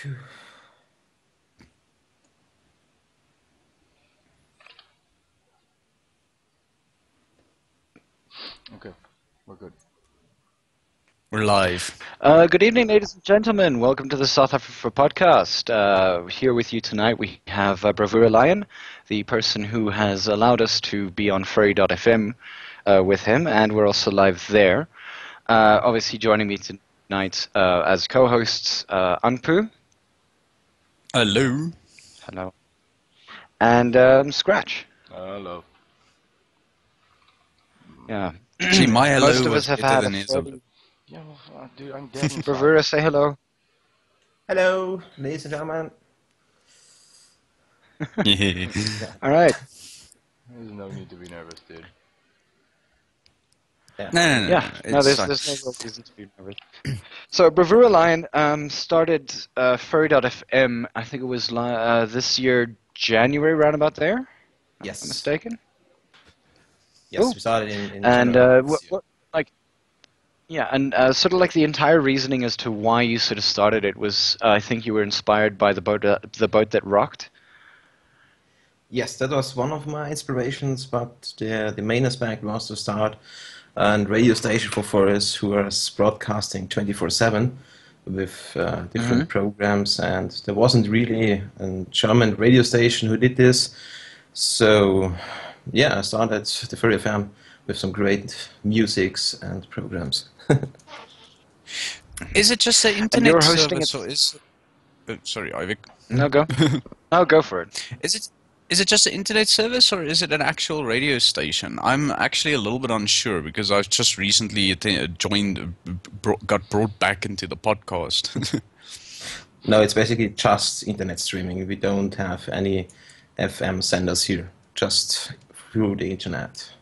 Okay, we're good. We're live. Good evening, ladies and gentlemen. Welcome to the south-afrifur podcast. Here with you tonight we have Bravura Lion, the person who has allowed us to be on furry.fm with him, and we're also live there. Obviously joining me tonight as co-hosts, Anpu. Hello. Hello. And Scratch. Hello. Yeah. See, my hello Most of was us have better had than a his. Yeah, well, dude, I'm dead inside. Bravura, say hello. Hello, ladies and gentlemen. All right. There's no need to be nervous, dude. No, There's no real reason to be nervous. So Bravura Lion started furry.fm, I think it was this year, January, round about there? If I'm Yes. mistaken? Yes, Cool. we started in And January this year. sort of like the entire reasoning as to why you sort of started it was, I think you were inspired by the boat that rocked. Yes, that was one of my inspirations, but the main aspect was to start a radio station for foreigners who was broadcasting 24/7 with different programs, and there wasn't really a German radio station who did this. So, yeah, I started the Furry FM with some great musics and programs. Is it just the you're internet hosting service, or is? Sorry, Ivik. No, go. No, go for it. Is it just the internet service, or is it an actual radio station? I'm actually a little bit unsure because I've just recently got brought back into the podcast. No, it's basically just internet streaming. We don't have any FM senders here, just through the internet.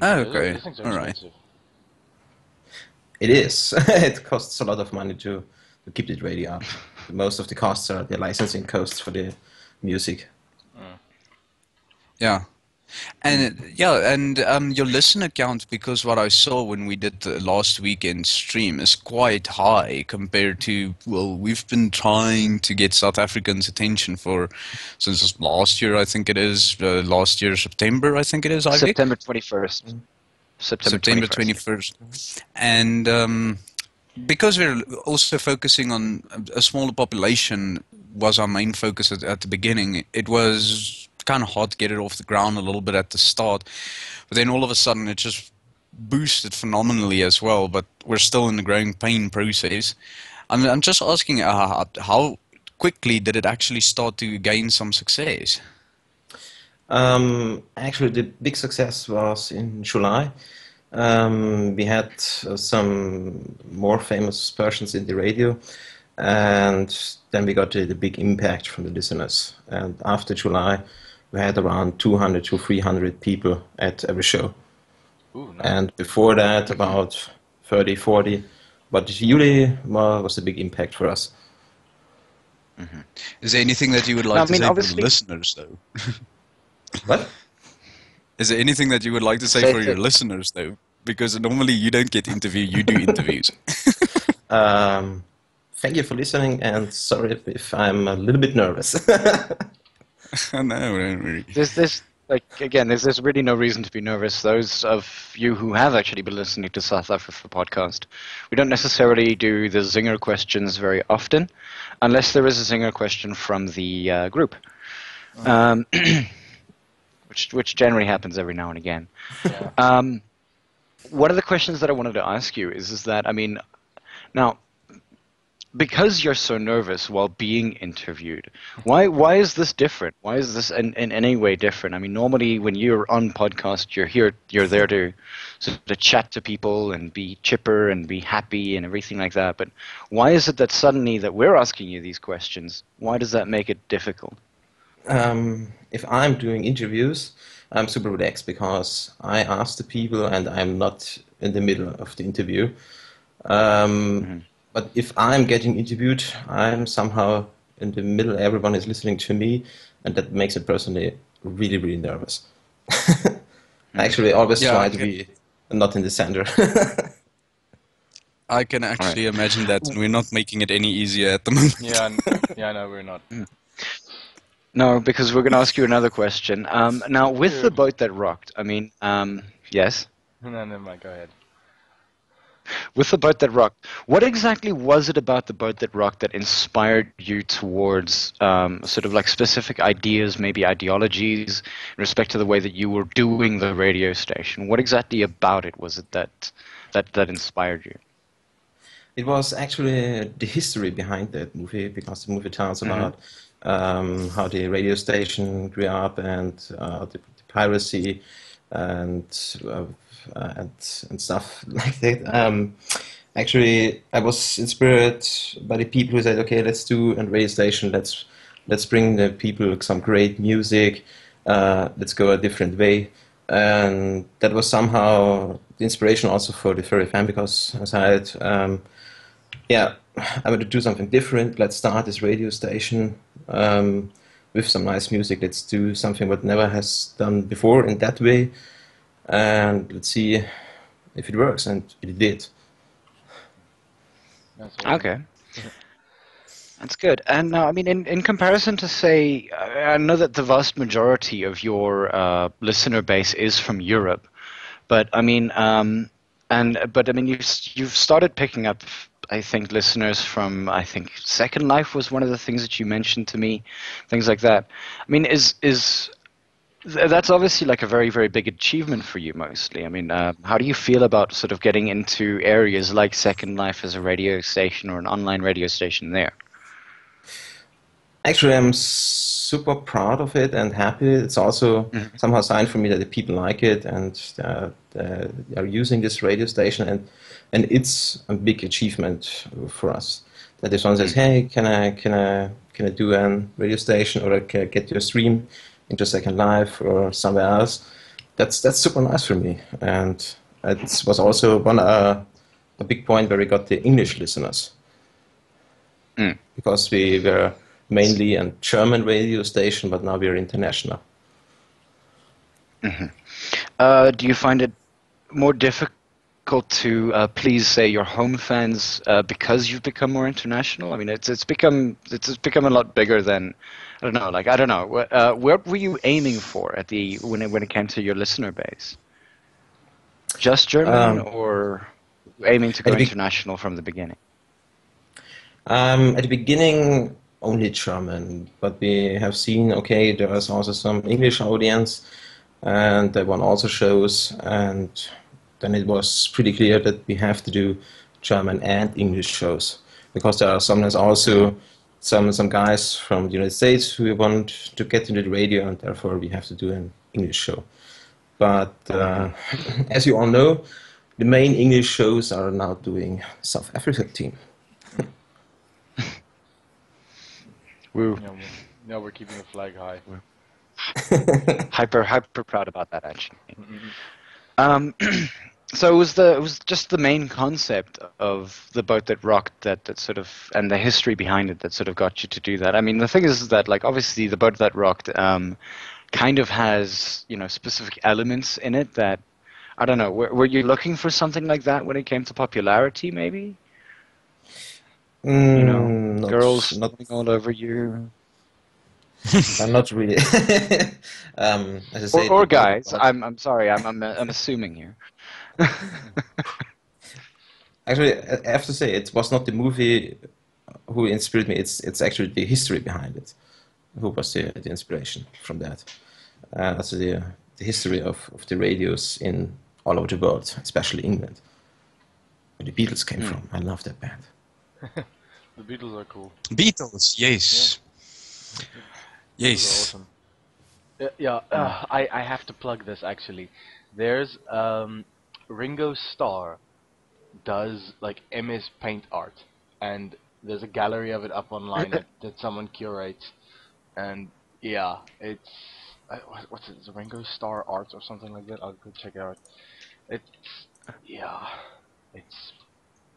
Oh, okay. These things are All right. expensive. It is. It costs a lot of money to keep the radio up. Most of the costs are the licensing costs for the music. Yeah. And your listener count, because what I saw when we did the last weekend stream is quite high compared to, well, we've been trying to get South Africans' attention since last year, I think it is, last year, September, I think it is, Ivik? September 21st. September 21st. And because we're also focusing on a smaller population was our main focus at the beginning, it was kind of hard to get it off the ground a little bit at the start. But then all of a sudden it just boosted phenomenally as well, but we're still in the growing pain process. I'm just asking how quickly did it actually start to gain some success? Actually, the big success was in July. We had some more famous persons in the radio, and then we got the big impact from the listeners. And after July, we had around 200 to 300 people at every show. Ooh, nice. And before that, about 30, 40. But July was a big impact for us. Mm-hmm. Is there anything that you would like to say for the listeners, though? What? Is there anything that you would like to say for your listeners, though? Because normally you don't get interviewed, you do interviews. Thank you for listening, and sorry if I'm a little bit nervous. No, don't worry. There's really no reason to be nervous. Those of you who have actually been listening to south-afrifur podcast, we don't necessarily do the zinger questions very often, unless there is a zinger question from the group, which generally happens every now and again. Yeah. One of the questions that I wanted to ask you is that, I mean, now, because you're so nervous while being interviewed, why is this different? Why is this in any way different? I mean, normally when you're on podcast, you're there to sort of chat to people and be chipper and be happy and everything like that. But why is it that suddenly that we're asking you these questions? Why does that make it difficult? If I'm doing interviews, I'm super relaxed because I ask the people and I'm not in the middle of the interview. But if I'm getting interviewed, I'm somehow in the middle. Everyone is listening to me, and that makes it personally really, really nervous. I actually always try to be not in the center. I can actually imagine that, and we're not making it any easier at the moment. Yeah, no, we're not. No, because we're going to ask you another question. Now, with the Dude. boat that rocked, I mean, yes? No, never mind, go ahead. With the boat that rocked, what exactly was it about the boat that rocked that inspired you towards sort of like specific ideas, maybe ideologies, in respect to the way that you were doing the radio station? What exactly about it was it that inspired you? It was actually the history behind that movie, because the movie tells about how the radio station grew up, and the piracy and stuff like that. Actually, I was inspired by the people who said, "Okay, let's do a radio station. Let's bring the people some great music. Let's go a different way." And that was somehow the inspiration also for the Furry Fan, because I said, "Yeah, I want to do something different. Let's start this radio station with some nice music. Let's do something what never has done before in that way, and let's see if it works." And it did. That's awesome. Okay. That's good. And now, I mean, in comparison to, say, I know that the vast majority of your listener base is from Europe, but I mean, but I mean, you've started picking up, I think, listeners from, I think, Second Life was one of the things that you mentioned to me, things like that. I mean, that's obviously like a very, very big achievement for you, mostly. I mean, how do you feel about sort of getting into areas like Second Life as a radio station or an online radio station there? Actually, I'm super proud of it and happy. It's also somehow a sign for me that the people like it, and they are using this radio station, and it's a big achievement for us. That if someone says, "Hey, can I do a radio station, or can I get your stream into Second Life or somewhere else?" That's super nice for me, and it was also a big point where we got the English listeners, because we were mainly a German radio station, but now we're international. Do you find it more difficult to please, say, your home fans because you've become more international? I mean, it's become a lot bigger than, I don't know. Where were you aiming for at when it came to your listener base? Just German, or aiming to go international from the beginning? At the beginning, only German, but we have seen, okay, there is also some English audience, and they won also shows, and then it was pretty clear that we have to do German and English shows, because there are sometimes also some guys from the United States who want to get into the radio, and therefore we have to do an English show. But as you all know, the main English shows are now doing South Africa team. Woo. No, we're keeping the flag high. hyper proud about that, actually. So it was just the main concept of the boat that rocked that sort of, and the history behind it that sort of got you to do that. I mean, the thing is that, like, obviously the boat that rocked kind of has, specific elements in it that, I don't know, were you looking for something like that when it came to popularity, maybe? Girls falling all over you. Not really. As I say, or guys. I'm sorry. I'm assuming here. Actually, I have to say, it was not the movie who inspired me. It's actually the history behind it. Who was the inspiration from that? Also the history of the radios in all over the world, especially England, where the Beatles came from. I love that band. The Beatles are cool. Beatles, yes. Yeah. Yes. Awesome. I have to plug this, actually. There's Ringo Starr does like MS Paint art, and there's a gallery of it up online that someone curates, and yeah, it's what's it? Is it Ringo Starr Art or something like that? I'll go check it out.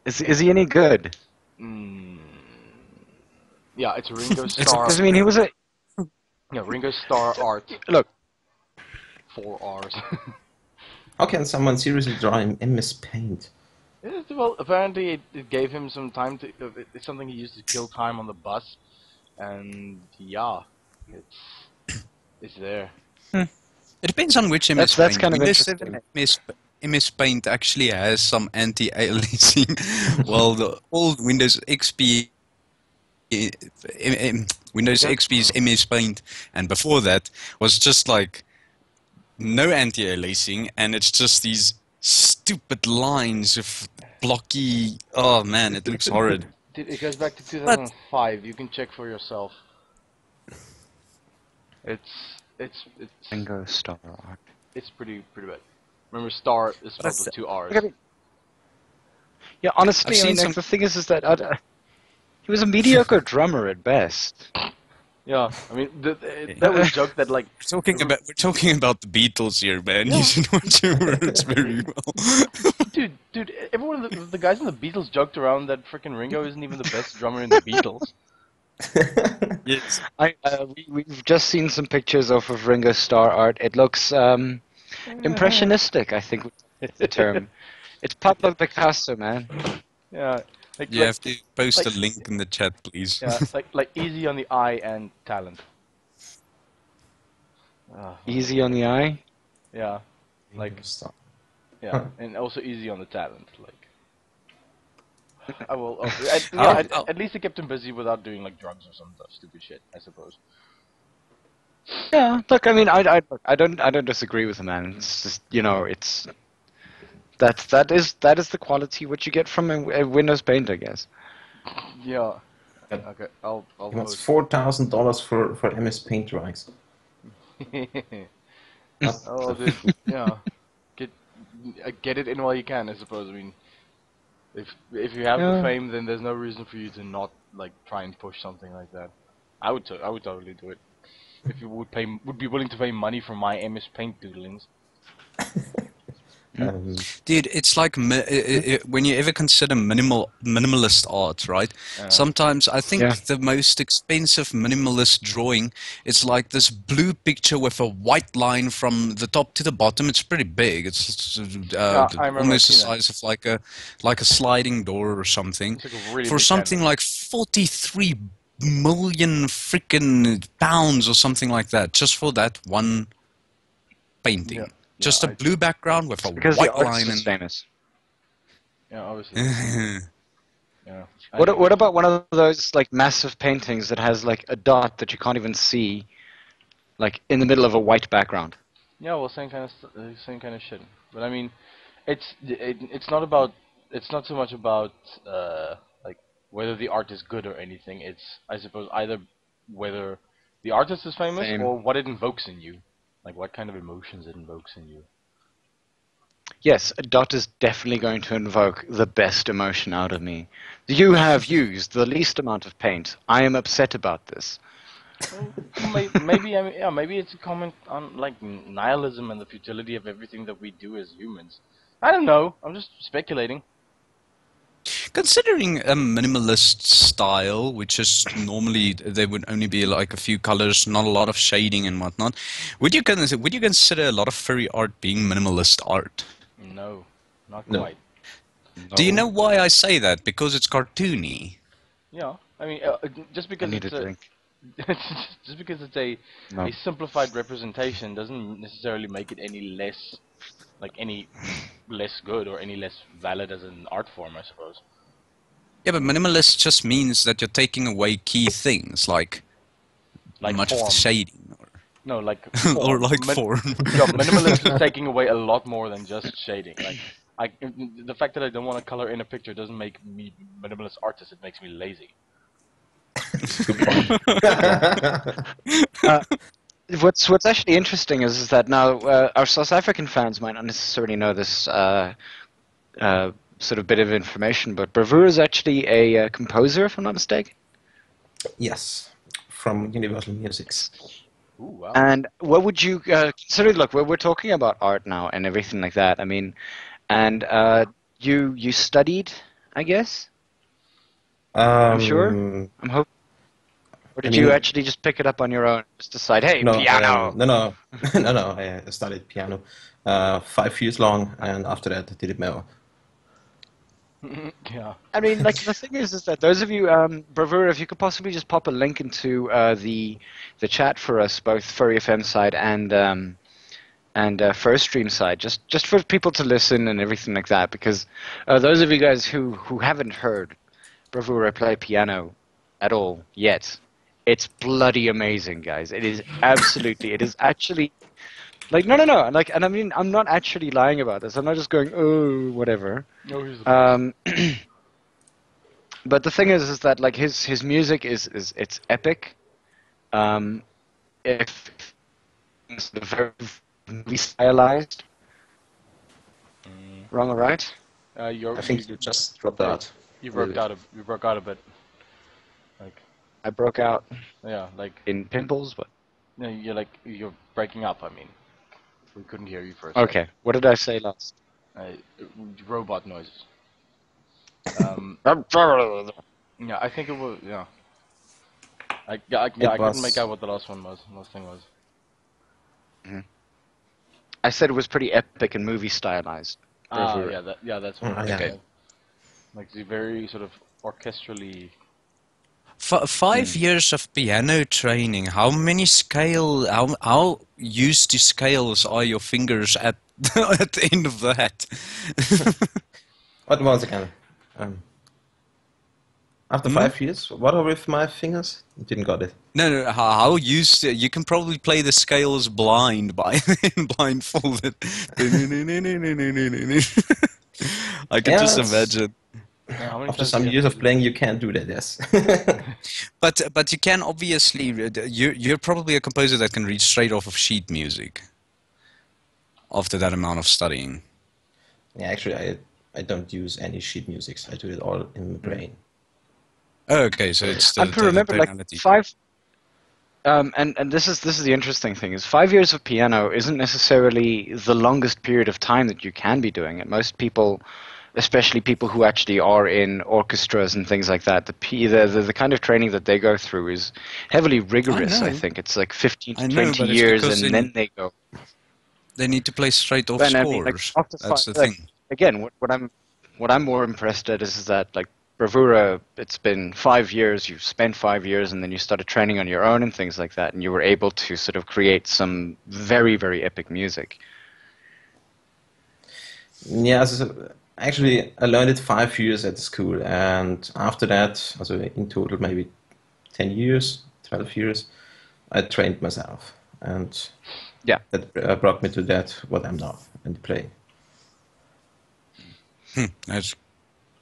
Is he any good? Yeah, it's Ringo Starr. Because I mean, he was a Ringo Starr Art. Look, 4 R's. How can someone seriously draw in MS Paint? Well, apparently it gave him some time to. It's something he used to kill time on the bus, and yeah, it's there. It depends on which MS That's Paint. kind of Windows interesting. 7 MS Paint actually has some anti-aliasing, while the old Windows XP Windows XP's MS Paint, and before that was just like no anti-aliasing, and it's just these stupid lines of blocky. Oh man, it looks horrid. It goes back to But 2005. You can check for yourself. It's Ringo Starr art. it's pretty bad. Remember, Star is spelled with 2 R's. Yeah, honestly, I've I mean, seen like, the thing is that he was a mediocre drummer at best. Yeah, I mean, that was a joke that like. we're talking about the Beatles here, man. Yeah. You should watch your words very well. Dude, everyone the guys in the Beatles joked around that frickin' Ringo isn't even the best drummer in the Beatles. Yes. We've just seen some pictures of Ringo Starr art. It looks impressionistic, I think is the term. It's Pablo Picasso, man. Yeah, You have to post a like- link in the chat, please. yeah, like easy on the eye and talent. Easy on the eye. Yeah, like Stop. yeah, and also easy on the talent. Like, I will. At least it kept him busy without doing like drugs or some stupid shit, I suppose. Yeah, look, I mean, I don't disagree with the man. It's just, you know, it's that is the quality which you get from a Windows Paint, I guess. Yeah. Yep. Okay, I'll He wants post. $4,000 for MS Paint rights. Oh, dude, yeah. Get it in while you can, I suppose. I mean, if you have the Yeah. fame, then there's no reason for you to not like try and push something like that. I would totally do it. If you would be willing to pay money for my MS Paint doodlings. Dude, it's like when you ever consider minimalist art, right? Sometimes I think Yeah. the most expensive minimalist drawing is like this blue picture with a white line from the top to the bottom. It's pretty big. It's I remember almost the seeing that. size of like a sliding door or something. It's like a really For big something canvas. like 43 million freaking pounds or something like that, just for that one painting. Yeah. Just Yeah, a blue background with a Because the white artist line is and famous. Yeah, obviously. Yeah. What about one of those like massive paintings that has like a dot that you can't even see, like in the middle of a white background? Yeah, well, same kind of shit. But I mean, it's not so much about like whether the art is good or anything. It's, I suppose, either whether the artist is famous Same. or what it invokes in you, like what kind of emotions it invokes in you. Yes, a dot is definitely going to invoke the best emotion out of me. You have used the least amount of paint. I am upset about this. Maybe I mean, yeah, maybe it's a comment on like nihilism and the futility of everything that we do as humans. I don't know. I'm just speculating. considering a minimalist style, which is normally there would only be like a few colors, not a lot of shading and whatnot. Would you consider a lot of furry art being minimalist art? No, not No. quite. Do you know why I say that? Because it's cartoony. Yeah, I mean, just I because need it's a drink. just because it's a simplified representation doesn't necessarily make it any less good or any less valid as an art form, I suppose. Yeah, but minimalist just means that you're taking away key things like much of form. the shading No, like or form. like form. Yeah, minimalist is taking away a lot more than just shading. Like, the fact that I don't want to color in a picture doesn't make me minimalist artist. It makes me lazy. What's actually interesting is that now our South African fans might not necessarily know this sort of bit of information, but Bravura is actually a composer, if I'm not mistaken. Yes, from Universal Music. Ooh, wow. And what would you consider? Look, we're talking about art now and everything like that. I mean, and you studied, I guess. I'm sure. I'm hoping. Or did you actually just pick it up on your own? Just decide, hey, piano. No. I studied piano 5 years long, and after that I did it more. Yeah. I mean, like the thing is that those of you, Bravura, if you could possibly just pop a link into the chat for us, both Furry FM side and First Stream side, just for people to listen and everything like that. Because those of you guys who haven't heard Bravura play piano at all yet, it's bloody amazing, guys. It is absolutely. It is actually. Like no, like, and I mean, I'm not actually lying about this. I'm not just going, oh, whatever. No, he's the best. But the thing is that like his music is it's epic. If it's very stylized, wrong or right? I think you just dropped out. You broke out. You broke out a bit. Like I broke out yeah, like in pimples, but no, you're breaking up. I mean, we couldn't hear you first. okay. What did I say last? Robot noises. Yeah, I think it was. Yeah. I couldn't make out what the last thing was. I said it was pretty epic and movie stylized. Yeah, that's what. Okay. Yeah. Like the very sort of orchestrally. 5 years of piano training. How many how used to scales are your fingers at at the end of that? What was again? After 5 years, what are with my fingers? Didn't got it. No, how used to, you can probably play the scales blind by blindfolded. I can just imagine. Yeah, how many After times some do you years have of to playing, you can't do that. Yes. But you can obviously, you're probably a composer that can read straight off of sheet music after that amount of studying. Yeah, actually, I don't use any sheet music. I do it all in my brain. Oh, okay, so it's I can remember like tonality. 5. And this is the interesting thing is 5 years of piano isn't necessarily the longest period of time that you can be doing it. Most people, especially people who actually are in orchestras and things like that, the kind of training that they go through is heavily rigorous. I think it's like 15 to 20 years, and then they go. They need to play straight off And scores. I mean, like, after That's the like, thing. Again, what I'm more impressed at is that like Bravura, it's been 5 years. You've spent 5 years, and then you started training on your own and things like that, and you were able to sort of create some very, very epic music. Yeah, actually, I learned it 5 years at school, and after that, also in total maybe 10 years, 12 years, I trained myself, and Yeah. that brought me to that what I'm now and playing. That's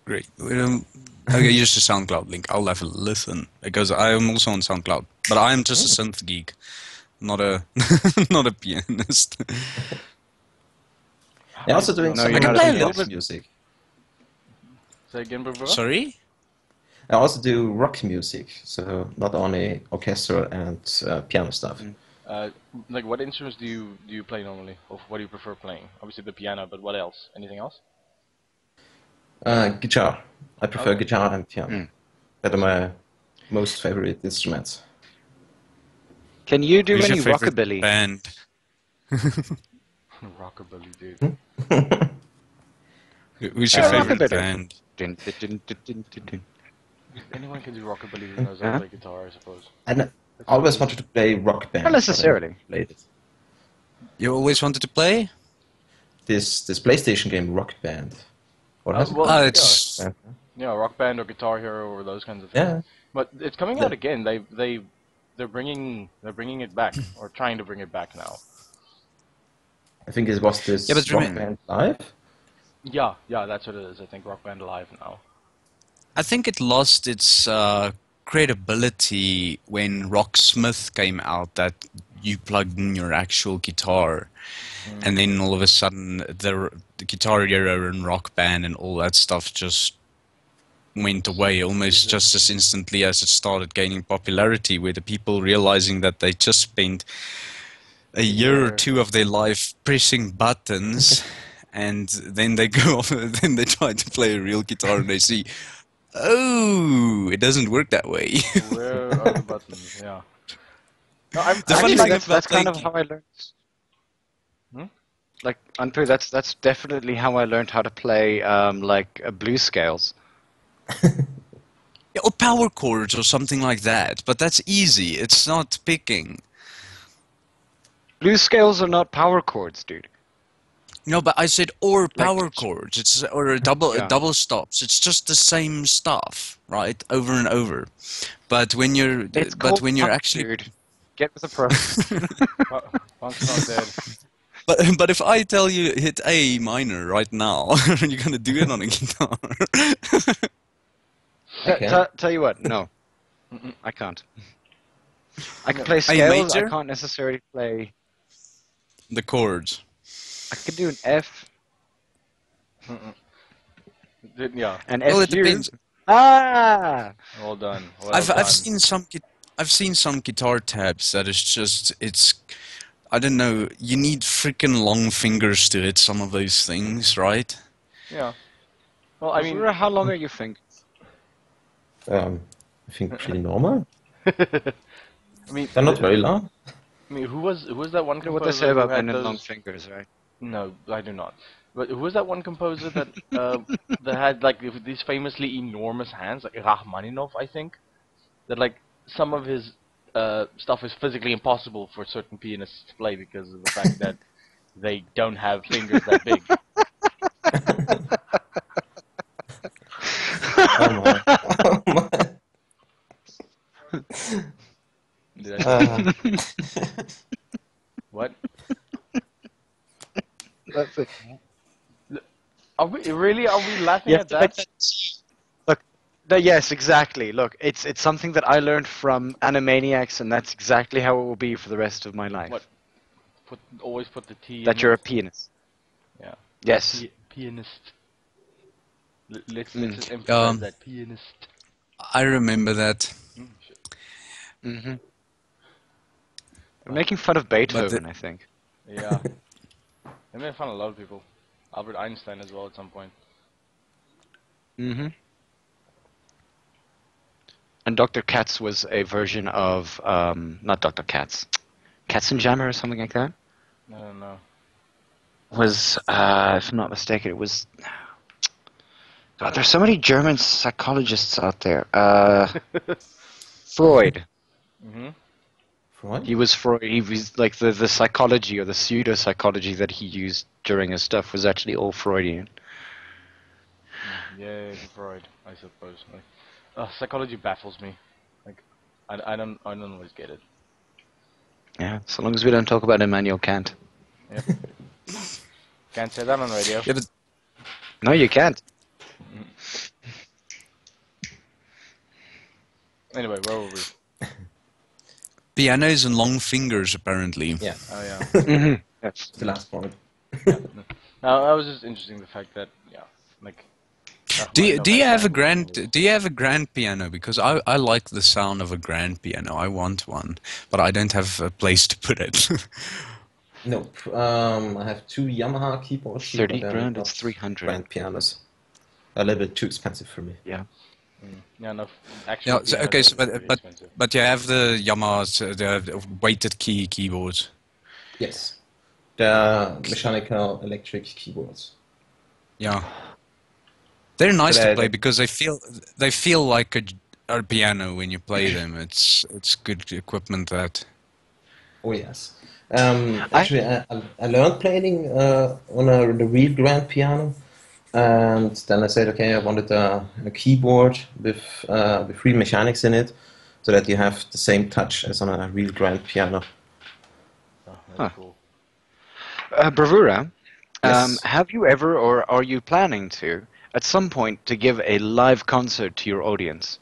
great. Okay, use the SoundCloud link. I'll have a listen because I am also on SoundCloud, but I am just a synth geek, not a not a pianist. I'm also doing No, some you're not a rock pianist. music. Say again, Bravura? Sorry? I also do rock music, so not only orchestral and piano stuff. Like what instruments do you play normally, or what do you prefer playing? Obviously the piano, but what else? Anything else? Guitar. I prefer Okay. guitar and piano. That are my most favorite instruments. Can you do Who's any your favorite rockabilly? band? Rockabilly, dude. Who's your favorite rockabilly. band? Dun, dun, dun, dun, dun, dun, dun. Anyone can do rockabilly who knows how to play guitar, I suppose. And I always wanted to play rock band. Not necessarily. but I played it. You always wanted to play? This PlayStation game, Rock Band. What has it well, called? It's Yeah, Rock Band or Guitar Hero or those kinds of things. Yeah. But it's coming out again. They're bringing it back or trying to bring it back now. I think it was this Yeah, but Rock remember- Band Live. Yeah, that's what it is. I think Rock Band Live now. I think it lost its credibility when Rocksmith came out, that you plugged in your actual guitar, and then all of a sudden the Guitar Hero and Rock Band and all that stuff just went away almost just as instantly as it started gaining popularity, where the people realizing that they just spent a year or two of their life pressing buttons, and then they go off, then they try to play a real guitar and they see, oh, it doesn't work that way. Where are the buttons? Yeah. No, I'm The funny Actually, thing that's about kind of playing- how I learned. like Anpu, that's definitely how I learned how to play blues scales. Yeah, or power chords or something like that. But that's easy. It's not picking. Blues scales are not power chords, dude. No, but I said or Like, power chords. It's or a double stops. It's just the same stuff, right? Over and over. But when you're it's called punk, actually dude. Get with the program. Punk's not dead. but if I tell you hit A minor right now, you're gonna do it on a guitar. Okay. Tell you what, no, I can't. I can play A scales. I major? can't necessarily play. The chords. I can do an F, Yeah, an Well, F it depends. Ah! well done. Well I've done. seen some guitar tabs that is just it's I don't know. You need freaking long fingers to hit some of those things, right? Yeah. Well, I mean, Bravura, how long are your fingers? I think pretty normal. I mean, They're not very long. I mean, who was that one You know composer what they say who about had men and those? long fingers, right? No, I do not. But who was that one composer that that had like these famously enormous hands, like Rachmaninoff, I think? That like some of his stuff is physically impossible for certain pianists to play because of the fact that they don't have fingers that big. Oh my. Oh my. Did I what? That's it. Are we laughing Yeah, at that? look, no, yes, exactly. Look, it's something that I learned from Animaniacs, and that's exactly how it will be for the rest of my life. What? Always put the T. That in you're a it. pianist. Yeah. Yes. Pianist. Let's just emphasize that pianist. I remember that. Shit. Mm-hmm. We're making fun of Beethoven, I think. Yeah. They made fun of a lot of people. Albert Einstein as well at some point. Mm-hmm. And Dr. Katz was a version of, not Dr. Katz, Katzenjammer or something like that? I don't know. Was, if I'm not mistaken, it was... God, there's so many German psychologists out there. Freud. Mm-hmm. Freud? He was Freud. He was like the psychology or the pseudo-psychology that he used during his stuff was actually all Freudian. Yeah, Freud, I suppose. Psychology baffles me. Like, I don't always get it. Yeah, so long as we don't talk about Immanuel Kant. Yep. Can't say that on radio. Yeah, but No, you can't. Anyway, where were we? pianos and long fingers, apparently. Yeah, Oh yeah. Mm-hmm. Yes. the last part. No, that was just interesting. The fact that like. Do you have a Rachmaninoff grand piano? Because I like the sound of a grand piano. I want one, but I don't have a place to put it. Nope. I have two Yamaha keyboards. here, 30 but grand, not it's 300. grand pianos. A little bit too expensive for me. Yeah. Yeah, no. Actually, Yeah, so, okay, so but you have the Yamaha's the weighted keyboards. Yes. The mechanical electric keyboards. Yeah, they're nice But to I- play because they feel like a piano when you play them. It's good equipment that. Oh yes. Actually, I learned playing on the real grand piano, and then I said, okay, I wanted a keyboard with real mechanics in it, so that you have the same touch as on a real grand piano. Oh, that's Huh. cool. Bravura, Yes. have you ever, or are you planning to, at some point, to give a live concert to your audience?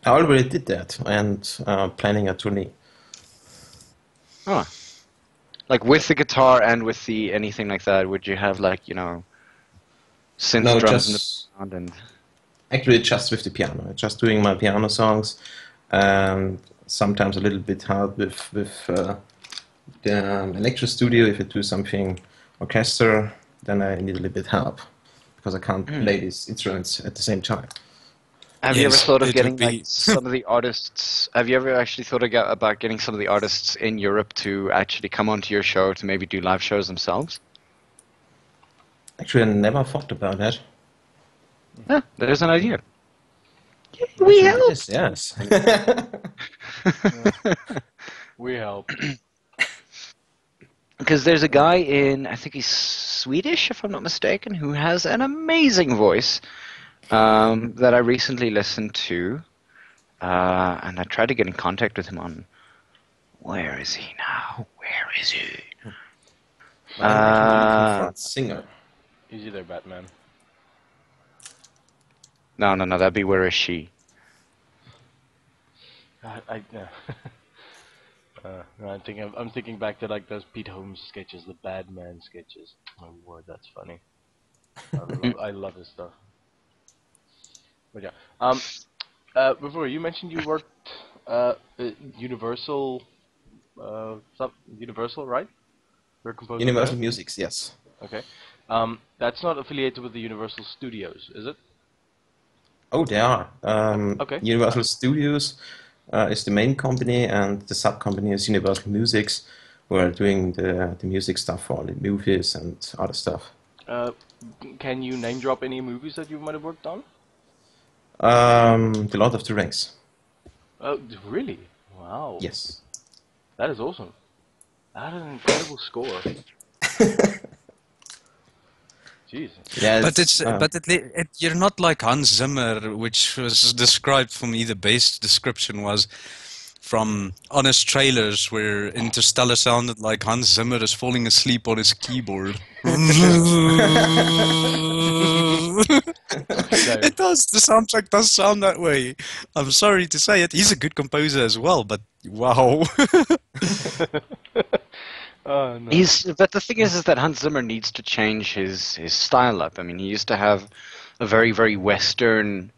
I already did that, and planning a tourney. Huh. Like with the guitar and with the anything like that, would you have like, synth No, drums in the just background and... actually just with the piano, just doing my piano songs, and sometimes a little bit help with the electro studio. If I do something orchestra, then I need a little bit help because I can't play these instruments at the same time. Have you ever Yes, thought of it getting would be- like some of the artists? Have you ever actually thought about getting some of the artists in Europe to actually come onto your show to maybe do live shows themselves? Actually, I never thought about that. Yeah, there's an idea. We help. Yes. We help. Because there's a guy I think he's Swedish, if I'm not mistaken, who has an amazing voice that I recently listened to, and I tried to get in contact with him on. Where is he now? Where is he? I'm actually looking for a singer. Easy there, Batman. No, that'd be Where Is She? No, I'm thinking back to like those Pete Holmes sketches, the Bad Man sketches. Oh, word, that's funny. I love his stuff. But yeah, before you mentioned you worked Universal, Universal, right? You're a composer Universal there? Music, yes. Okay. That's not affiliated with the Universal Studios, is it? Oh, they are. Okay. Universal Studios is the main company, and the sub company is Universal Musics, who are doing the music stuff for all the movies and other stuff. Can you name drop any movies that you might have worked on? The Lord of the Rings. Oh, really? Wow. Yes. That is awesome. That is an incredible score. Jeez. Yeah, but you're not like Hans Zimmer, which was described for me. The best description was from Honest Trailers, where Interstellar sounded like Hans Zimmer is falling asleep on his keyboard. It does. The soundtrack does sound that way. I'm sorry to say it. He's a good composer as well, but wow. Oh, no. But the thing is that Hans Zimmer needs to change his style up. I mean, he used to have a very, very Western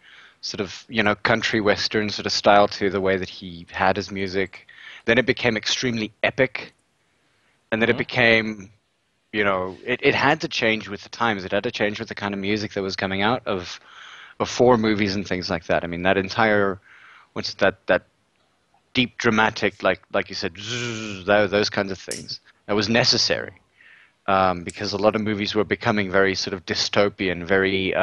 sort of, country Western sort of style to the way that he had his music. Then it became extremely epic. And then it became, it had to change with the times. It had to change with the kind of music that was coming out of before movies and things like that. I mean, that entire, that deep dramatic, like you said, those kinds of things. That was necessary because a lot of movies were becoming very sort of dystopian, very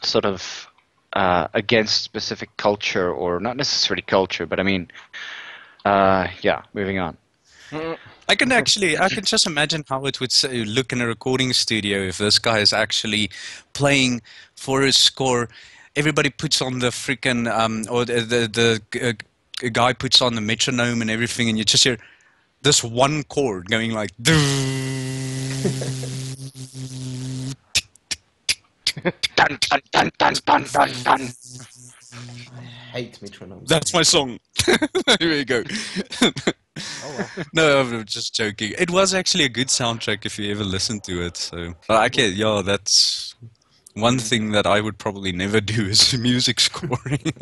sort of against specific culture, or not necessarily culture, but I mean, moving on. I can just imagine how it would look in a recording studio if this guy is actually playing for his score. Everybody puts on the freaking, or the guy puts on the metronome and everything, and you just hear this one chord going like. Dun, dun, dun, dun, dun, dun, dun. I hate metronomes. That's my song. Here we go. No, I'm just joking. It was actually a good soundtrack if you ever listened to it. So, that's one thing that I would probably never do is music scoring.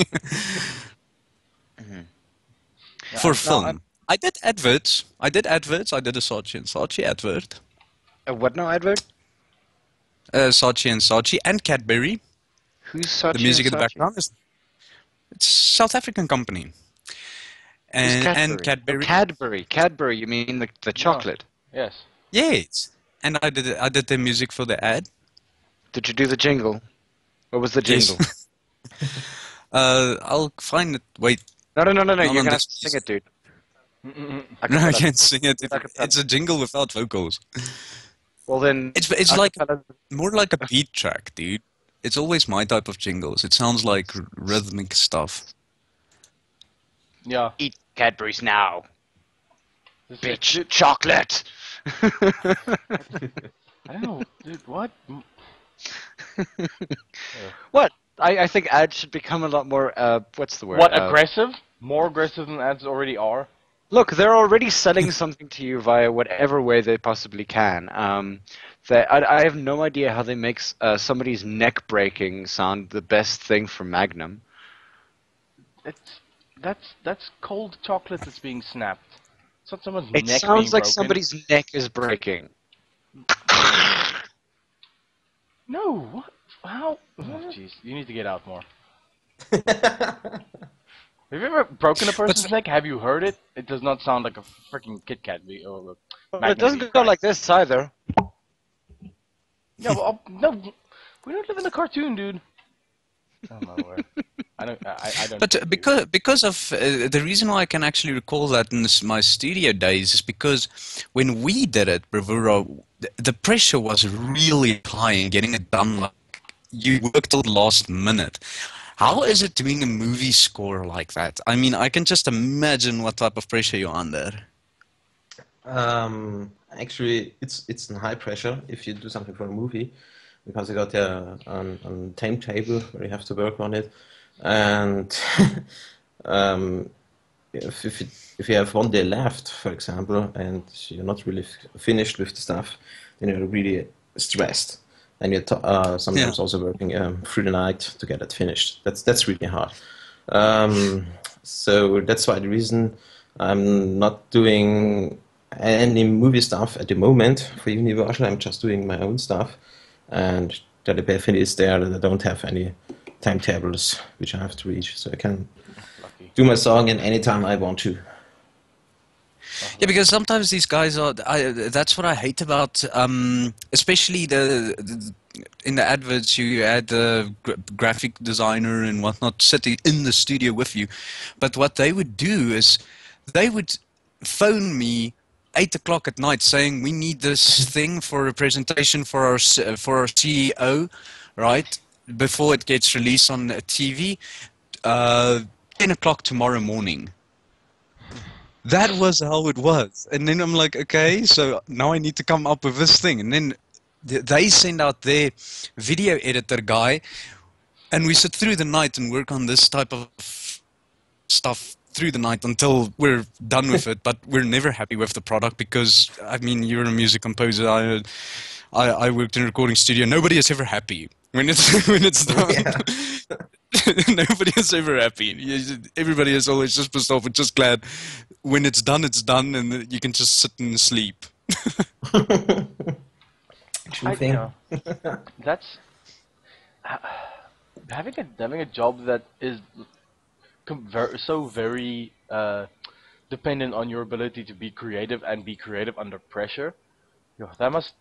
For film. I did adverts. I did a Saatchi and Saatchi advert. What now advert? Saatchi and Saatchi and Cadbury. Who's Saatchi? The music in and the Saatchi? background is it's South African company. And Cadbury. Oh, Cadbury. You mean the chocolate? Yes. Yes. And I did the music for the ad. Did you do the jingle? What was the jingle? Yes. I'll find it. Wait. No. You're on gonna have to this sing it, dude. No, I can't sing it. It's a jingle without vocals. Well then, it's like more like a beat track, dude. It's always my type of jingles. It sounds like rhythmic stuff. Yeah. Eat Cadbury's now, bitch. Dude, Chocolate. I don't know, dude. What? What? I think ads should become a lot more. What's the word? What, aggressive? More aggressive than ads already are? Look, they're already selling something to you via whatever way they possibly can. I have no idea how they make somebody's neck breaking sound the best thing for Magnum. That's cold chocolate that's being snapped. It's not someone's It neck sounds being like broken. somebody's neck is breaking. No, what? How? Oh, jeez, you need to get out more. Have you ever broken a person's neck? Have you heard it? It does not sound like a freaking Kit Kat or Well, it doesn't go like this either. Yeah, well, no, we don't live in a cartoon, dude. Oh my word. I don't. But think we- because of the reason why I can actually recall that in my studio days is because when we did it, Bravura, the pressure was really high in getting it done. Like you worked till the last minute. How is it doing a movie score like that? I mean, I can just imagine what type of pressure you're under. Actually, it's in high pressure if you do something for a movie, because you got a timetable where you have to work on it, and um, if you have one day left, for example, and you're not really finished with the stuff, then you're really stressed, and you're sometimes also working through the night to get it finished. That's really hard. So that's why the reason I'm not doing any movie stuff at the moment for Universal. I'm just doing my own stuff, and the benefit is there that I don't have any timetables which I have to reach, so I can Lucky. do my song in any time I want to. Yeah, because sometimes these guys are. That's what I hate about, especially in the adverts. You had the graphic designer and whatnot sitting in the studio with you, but what they would do is they would phone me 8 o'clock at night saying we need this thing for a presentation for our CEO, right? Before it gets released on TV, 10 o'clock tomorrow morning. That was how it was. And then I'm like, okay, so now I need to come up with this thing. And then they send out their video editor guy, and we sit through the night and work on this type of stuff through the night until we're done with it. But we're never happy with the product because, I mean, you're a music composer. I worked in a recording studio. Nobody is ever happy when it's when it's done. Yeah. Nobody is ever happy. Everybody is always just pissed off and just glad when it's done, and you can just sit and sleep. True thing. That's having a job that is so very dependent on your ability to be creative and be creative under pressure. That must.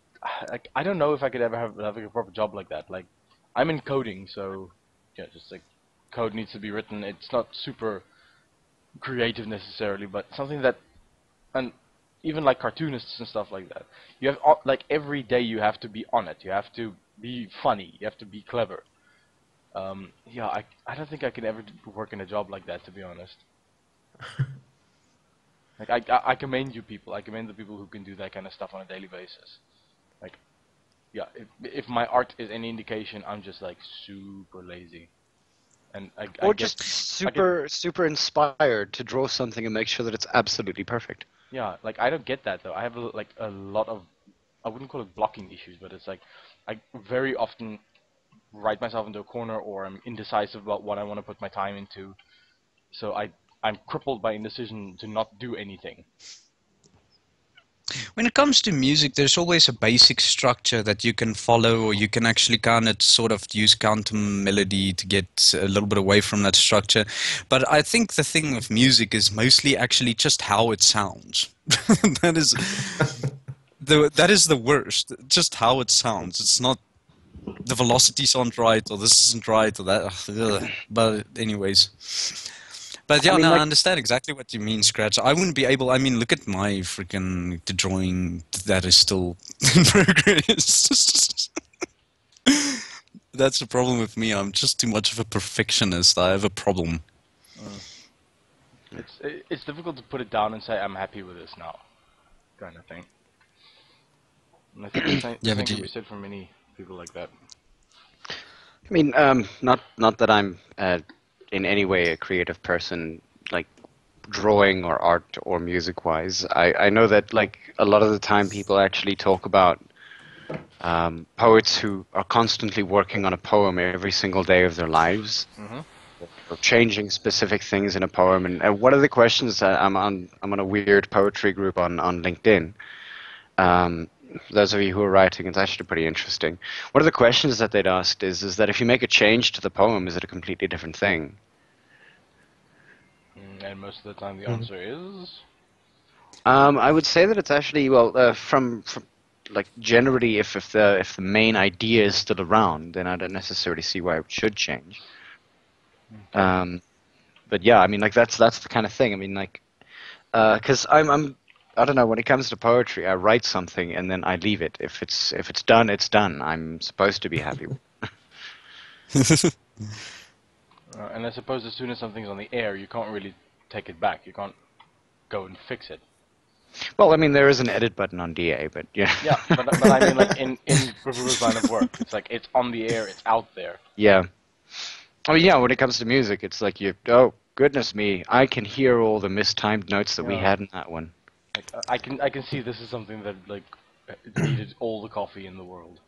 Like, I don't know if I could ever have a proper job like that. Like, I'm in coding, so yeah, just like code needs to be written. It's not super creative necessarily, but something that, and even like cartoonists and stuff like that, you have like every day you have to be on it. You have to be funny. You have to be clever. Yeah, I don't think I could ever work in a job like that, to be honest. Like I commend you people. I commend the people who can do that kind of stuff on a daily basis. Like, yeah, if my art is any indication, I'm just like super lazy. And Or just super inspired to draw something and make sure that it's absolutely perfect. Yeah, like I don't get that though. I have like a lot of, I wouldn't call it blocking issues, but it's like I very often write myself into a corner, or I'm indecisive about what I want to put my time into. So I'm crippled by indecision to not do anything. When it comes to music, there's always a basic structure that you can follow, or you can actually kind of sort of use counter melody to get a little bit away from that structure. But I think the thing with music is mostly actually just how it sounds. that is the worst. Just how it sounds. It's not the velocities aren't right, or this isn't right, or that. But anyways. But yeah, I understand exactly what you mean, Scratch. I wouldn't be able. I mean, look at my freaking drawing that is still in progress. That's the problem with me. I'm just too much of a perfectionist. I have a problem. It's difficult to put it down and say I'm happy with this now, kind of thing. And I think the same can be said for many people like that. I mean, not that I'm in any way a creative person, like drawing or art or music-wise. I know that like a lot of the time people actually talk about poets who are constantly working on a poem every single day of their lives, or changing specific things in a poem. And one of the questions that I'm on a weird poetry group on LinkedIn. Those of you who are writing, it's actually pretty interesting. One of the questions that they'd asked is that if you make a change to the poem, is it a completely different thing? And most of the time the answer is... I would say that it's actually, well, from like generally, if the main idea is still around, then I don't necessarily see why it should change. But yeah, I mean, like that's the kind of thing. I mean, like, because I don't know. When it comes to poetry, I write something and then I leave it. If it's done, it's done. I'm supposed to be happy. And I suppose as soon as something's on the air, you can't really take it back. You can't go and fix it. Well, I mean, there is an edit button on DA, but yeah. Yeah, but I mean, like in Bravura's line of work, it's like it's on the air, it's out there. Yeah. I mean, yeah. When it comes to music, it's like oh goodness me, I can hear all the mistimed notes that we had in that one. Like, I can see this is something that like needed all the coffee in the world.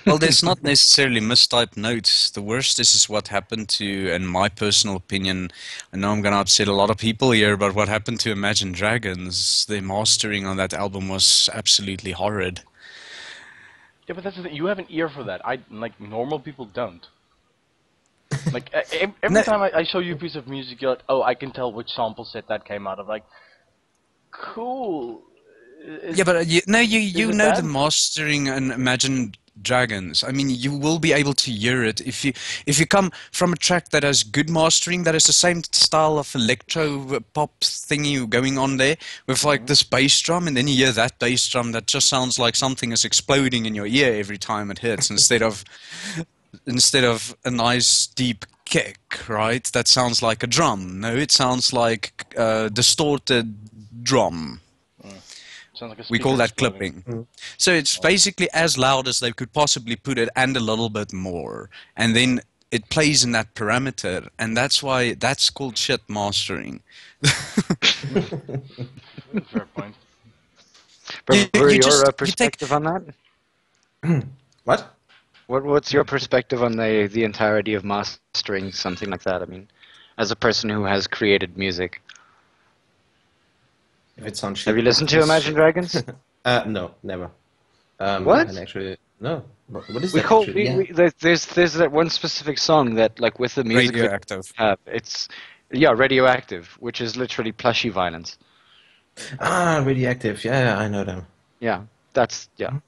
Well, there's not necessarily mistyped notes. The worst is what happened to, in my personal opinion, I know I'm going to upset a lot of people here, but what happened to Imagine Dragons, the mastering on that album was absolutely horrid. Yeah, but that's the thing. You have an ear for that. Like normal people don't. Like every time I show you a piece of music, you're like, oh, I can tell which sample set that came out of. Like, cool. Yeah, but you know bad? the mastering and Imagine Dragons. I mean, you will be able to hear it if you come from a track that has good mastering, that is the same style of electro pop thingy going on there with like this bass drum, and then you hear that bass drum that just sounds like something is exploding in your ear every time it hits, instead of a nice deep kick, right? That sounds like a drum. No, it sounds like a distorted drum. Sounds like a We call that exploding. clipping. So it's basically as loud as they could possibly put it and a little bit more. And then it plays in that parameter. And that's why that's called shit mastering. Fair point. Your perspective on that? What? What's your perspective on the entirety of mastering something like that? I mean, as a person who has created music. If it sounds shit. Have you listened to Imagine Dragons? No, never. What? And actually, no. What is We that? call actually? there's that one specific song that like with the music Radioactive. it's Radioactive, which is literally plushy violence. Radioactive. Yeah, I know them. Yeah, that's yeah.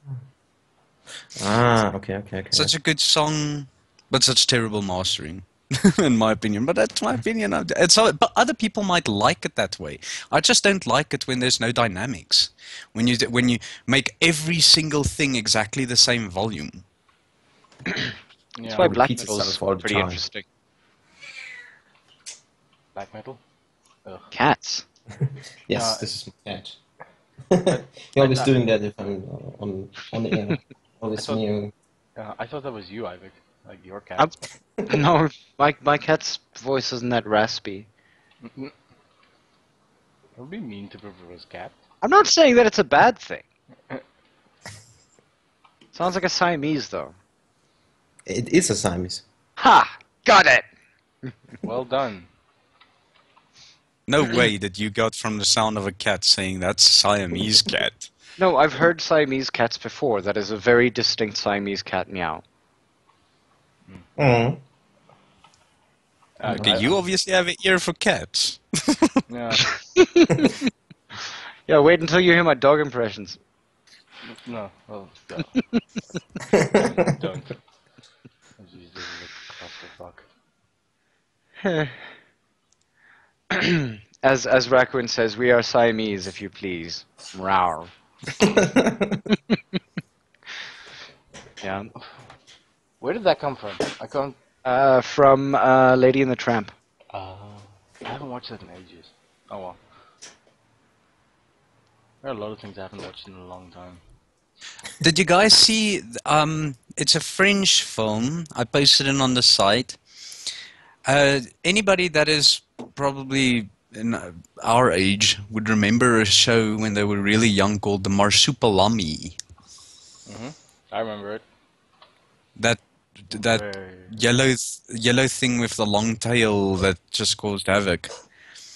Okay. Such a good song, but such terrible mastering. In my opinion, but that's my opinion. But other people might like it that way. I just don't like it when there's no dynamics. When you make every single thing exactly the same volume. That's why black repeats metal is itself all the pretty time. interesting. Black metal? Ugh. Cats. Yes, this is my cat. You're always doing that if I'm on the air. Always meowing. I thought that was you, Ivik. Like your cat. No, my cat's voice isn't that raspy. Don't be mean to Bravura's cat. I'm not saying that it's a bad thing. Sounds like a Siamese, though. It is a Siamese. Ha! Got it! Well done. No way that you got from the sound of a cat saying that's Siamese cat. No, I've heard Siamese cats before. That is a very distinct Siamese cat meow. Mm. Okay, you obviously have an ear for cats. Yeah. Yeah, wait until you hear my dog impressions. No. Well, no. Don't. Oh, jeez, this is a clusterfuck. As Raccoon says, we are Siamese, if you please. Rawr. Yeah. Where did that come from? I can't. From Lady and the Tramp. I haven't watched that in ages. Oh well. There are a lot of things I haven't watched in a long time. Did you guys see? It's a French film. I posted it on the site. Anybody that is probably in our age would remember a show when they were really young called The Marsupilami. I remember it. That yellow thing with the long tail that just caused havoc.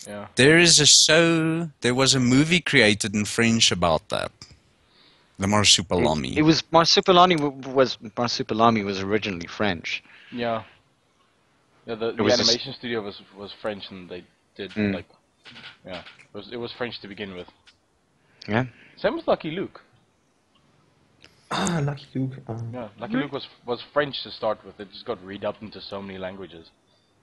Yeah. There was a movie created in French about that. The Marsupilami. It was Marsupilami was originally French. Yeah. Yeah. The animation studio was French, and they did like, yeah. It was French to begin with. Yeah. Same with Lucky Luke. Ah, Lucky Luke. Yeah, Lucky Luke was French to start with. It just got redubbed into so many languages.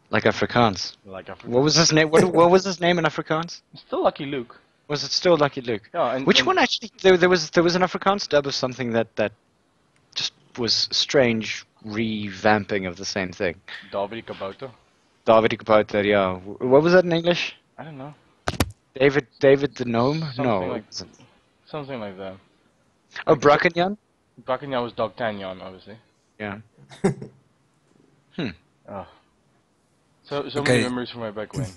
Like Afrikaans. Like African. What was his name? What was his name in Afrikaans? Still Lucky Luke. Was it still Lucky Luke? Yeah, and Which and one actually? There was an Afrikaans dub of something that just was strange revamping of the same thing. David Kabouter. David Kabouter, yeah. What was that in English? I don't know. David the Gnome? No. Something like that. Oh, Brackenjan? Brackenjan was D'Artagnan, obviously. Yeah. Oh. So Okay. many memories from way back when.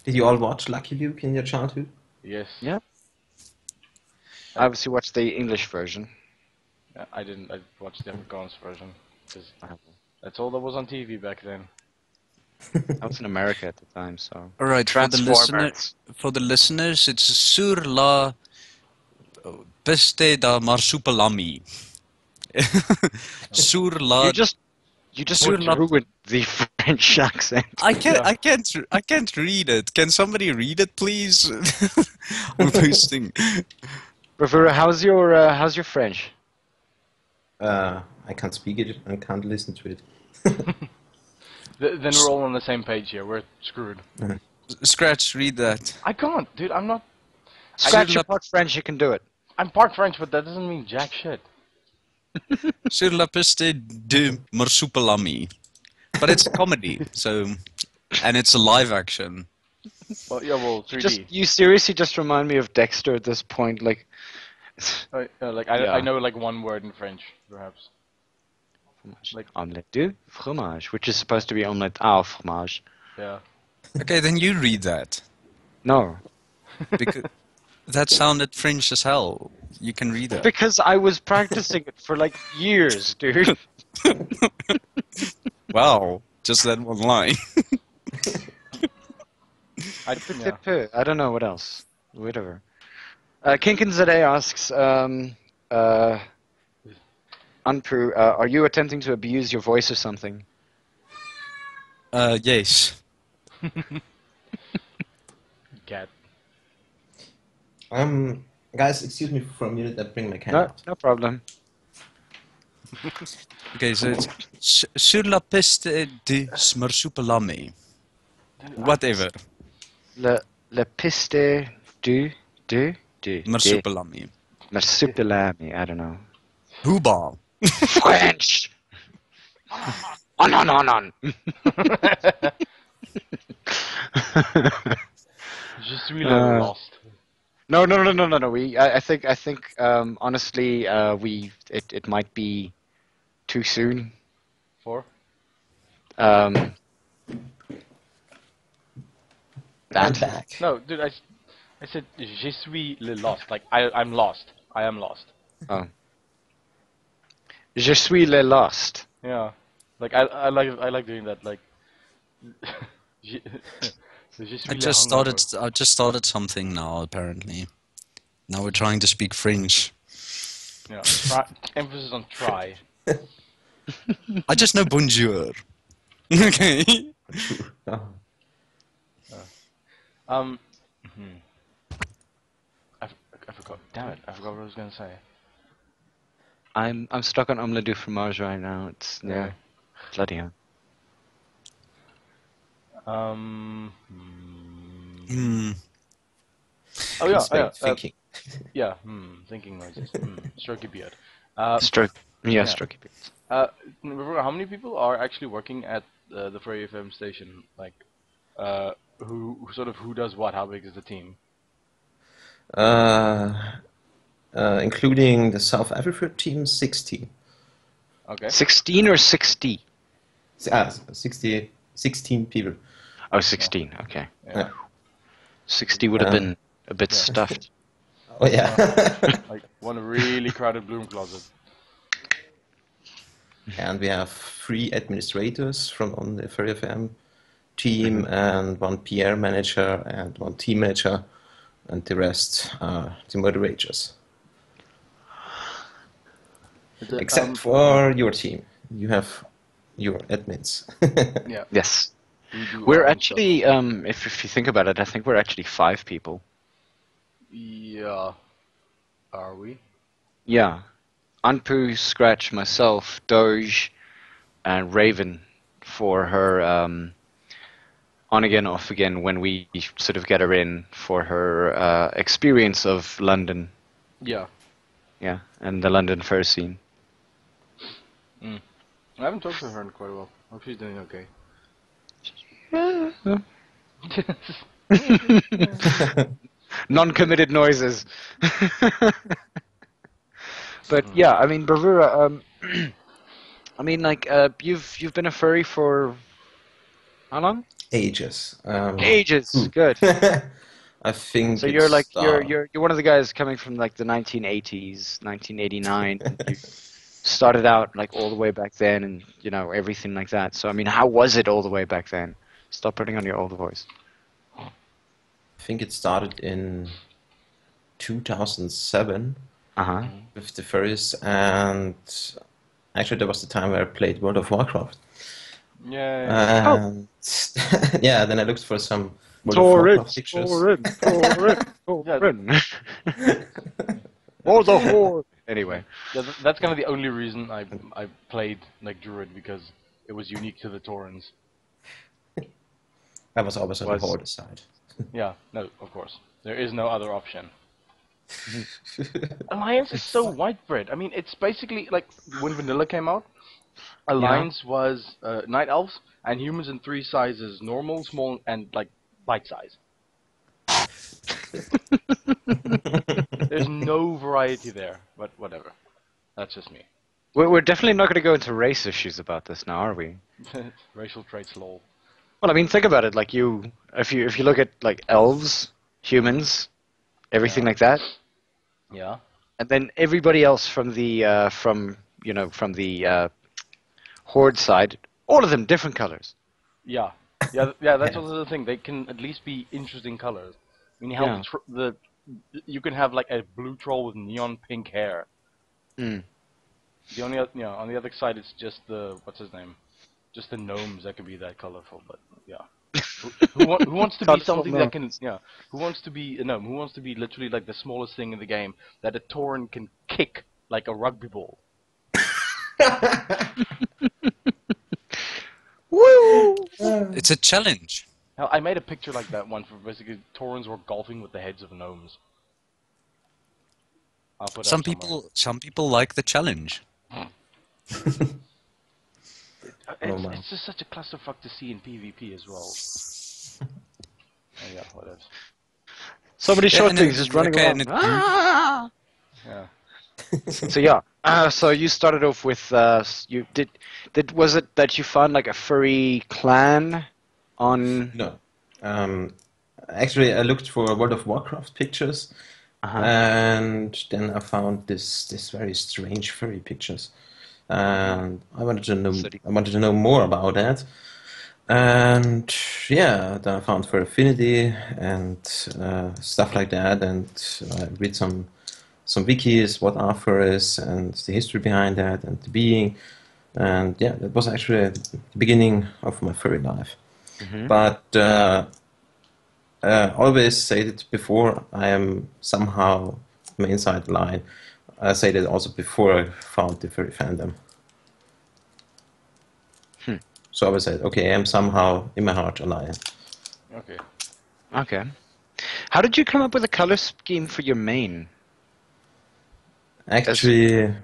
Did you all watch Lucky Luke in your childhood? Yes. Yeah. I obviously watched the English version. I didn't. I watched the Afrikaans version because that's all that was on TV back then. I was in America at the time, so. All right, for the listeners, it's sur la piste da marsupilami. Sur la. You just ruined the French accent. I can't read it. Can somebody read it, please? I'm posting. Bravura, how's your French? I can't speak it and can't listen to it. Then we're all on the same page here. We're screwed. Scratch, read that. I can't, dude. I'm not. Scratch your part French, you can do it. I'm part French, but that doesn't mean jack shit. Sur la piste de marsupilami. But it's a comedy, so, and it's a live action. Well, yeah, well, 3D. You seriously just remind me of Dexter at this point, like. I know like one word in French, perhaps. Like omelette de fromage, which is supposed to be omelette au fromage. Yeah. Okay, then you read that. No. Because that sounded French as hell. You can read that. Because I was practicing it for like years, dude. Wow, just that one line. Yeah. I don't know what else. Whatever. Kinkinzade asks, Unpru, are you attempting to abuse your voice or something? Yes. Cat. Guys, excuse me for a minute. I bring my camera. No problem. Okay, so it's sur la piste de marsupilami. Whatever. La piste du Marsupilami. Marsupilami, I don't know. Booba. French! On. Je suis lost. No. I think honestly, it might be too soon. For? I'm That. back. No, dude, I said je suis lost. Like I'm lost. I am lost. Oh. Je suis le lost. Yeah. Like I like doing that. Like. je suis I le just hungover. started something now. Apparently, now we're trying to speak French. Yeah. Emphasis on try. I just know bonjour. Okay. Oh. I forgot. Damn it! I forgot what I was gonna say. I'm stuck on omelette du fromage right now. It's yeah, bloody hell. Oh yeah, Thinking. yeah. Thinking noises. Strokey beard. Stroke. Yeah, yeah. stroke. How many people are actually working at the Furry FM station? Like, who does what? How big is the team? Including the south-afrifur team, 16. Okay. 16 or 60? 16 people. Oh, 16. Okay. Yeah. 60 would have been a bit stuffed. Oh yeah. Like one really crowded bloom closet. And we have 3 administrators on the Furry FM team, and 1 PR manager and 1 team manager, and the rest are the moderators. Except for your team. You have your admins. Yeah. Yes. Do We're our own actually, if you think about it, I think we're actually 5 people. stuff. Yeah. Are we? Yeah. Anpu, Scratch, myself, Doge, and Raven for her on again, off again when we sort of get her in for her experience of London. Yeah. Yeah, and the London fur scene. I haven't talked to her in quite a while. Hope she's doing okay. Non-committed noises. But yeah, I mean, Bravura. I mean, like, you've been a furry for how long? Ages. Ages. Good. I think So you're like you're one of the guys coming from like the 1980s, 1989. You started out like all the way back then, and you know everything like that. So I mean, how was it all the way back then? Stop putting on your older voice. I think it started in 2007 with the furries, and actually that was the time where I played World of Warcraft. Yeah. And yeah, then I looked for some World of Warcraft pictures. Torin. Or the horde. Anyway, That's kind of the only reason I played like Druid, because it was unique to the Taurens. I was always on the horde side. Yeah, no, of course. There is no other option. Alliance is so widespread. I mean, it's basically like when Vanilla came out, Alliance was Night Elves and humans in 3 sizes: normal, small, and like bite size. There's no variety there, but whatever. That's just me. we're definitely not going to go into race issues about this now, are we? Racial traits, lol. Well, I mean, think about it. Like if you look at like elves, humans, everything like that, Yeah. and then everybody else from the horde side, all of them different colors. Yeah. That's also the thing. They can at least be interesting colors. I mean, how you can have like a blue troll with neon pink hair. Mm. The only on the other side, it's just the what's his name, just the gnomes that can be that colorful. But yeah, who wants to be something that can who wants to be who wants to be literally like the smallest thing in the game that a Tauren can kick like a rugby ball. Woo! It's a challenge. Hell, I made a picture like that one for basically Taurens were golfing with the heads of gnomes. I'll put Some people like the challenge. It's just such a clusterfuck to see in PvP as well. Yeah, whatever. So many short things just running around. Yeah. So yeah, so you started off with was it that you found like a furry clan on? No, actually I looked for World of Warcraft pictures, and then I found this very strange furry pictures, and I wanted to know more about that, and yeah, then I found for Affinity and stuff like that, and I read some wikis, what Arthur is, and the history behind that, and the being, and yeah, that was actually the beginning of my furry life. But always said it before, I am somehow my inside line. I said it also before I found the furry fandom. So I always said, okay, I am somehow in my heart a lion. Okay. How did you come up with a color scheme for your main? Actually,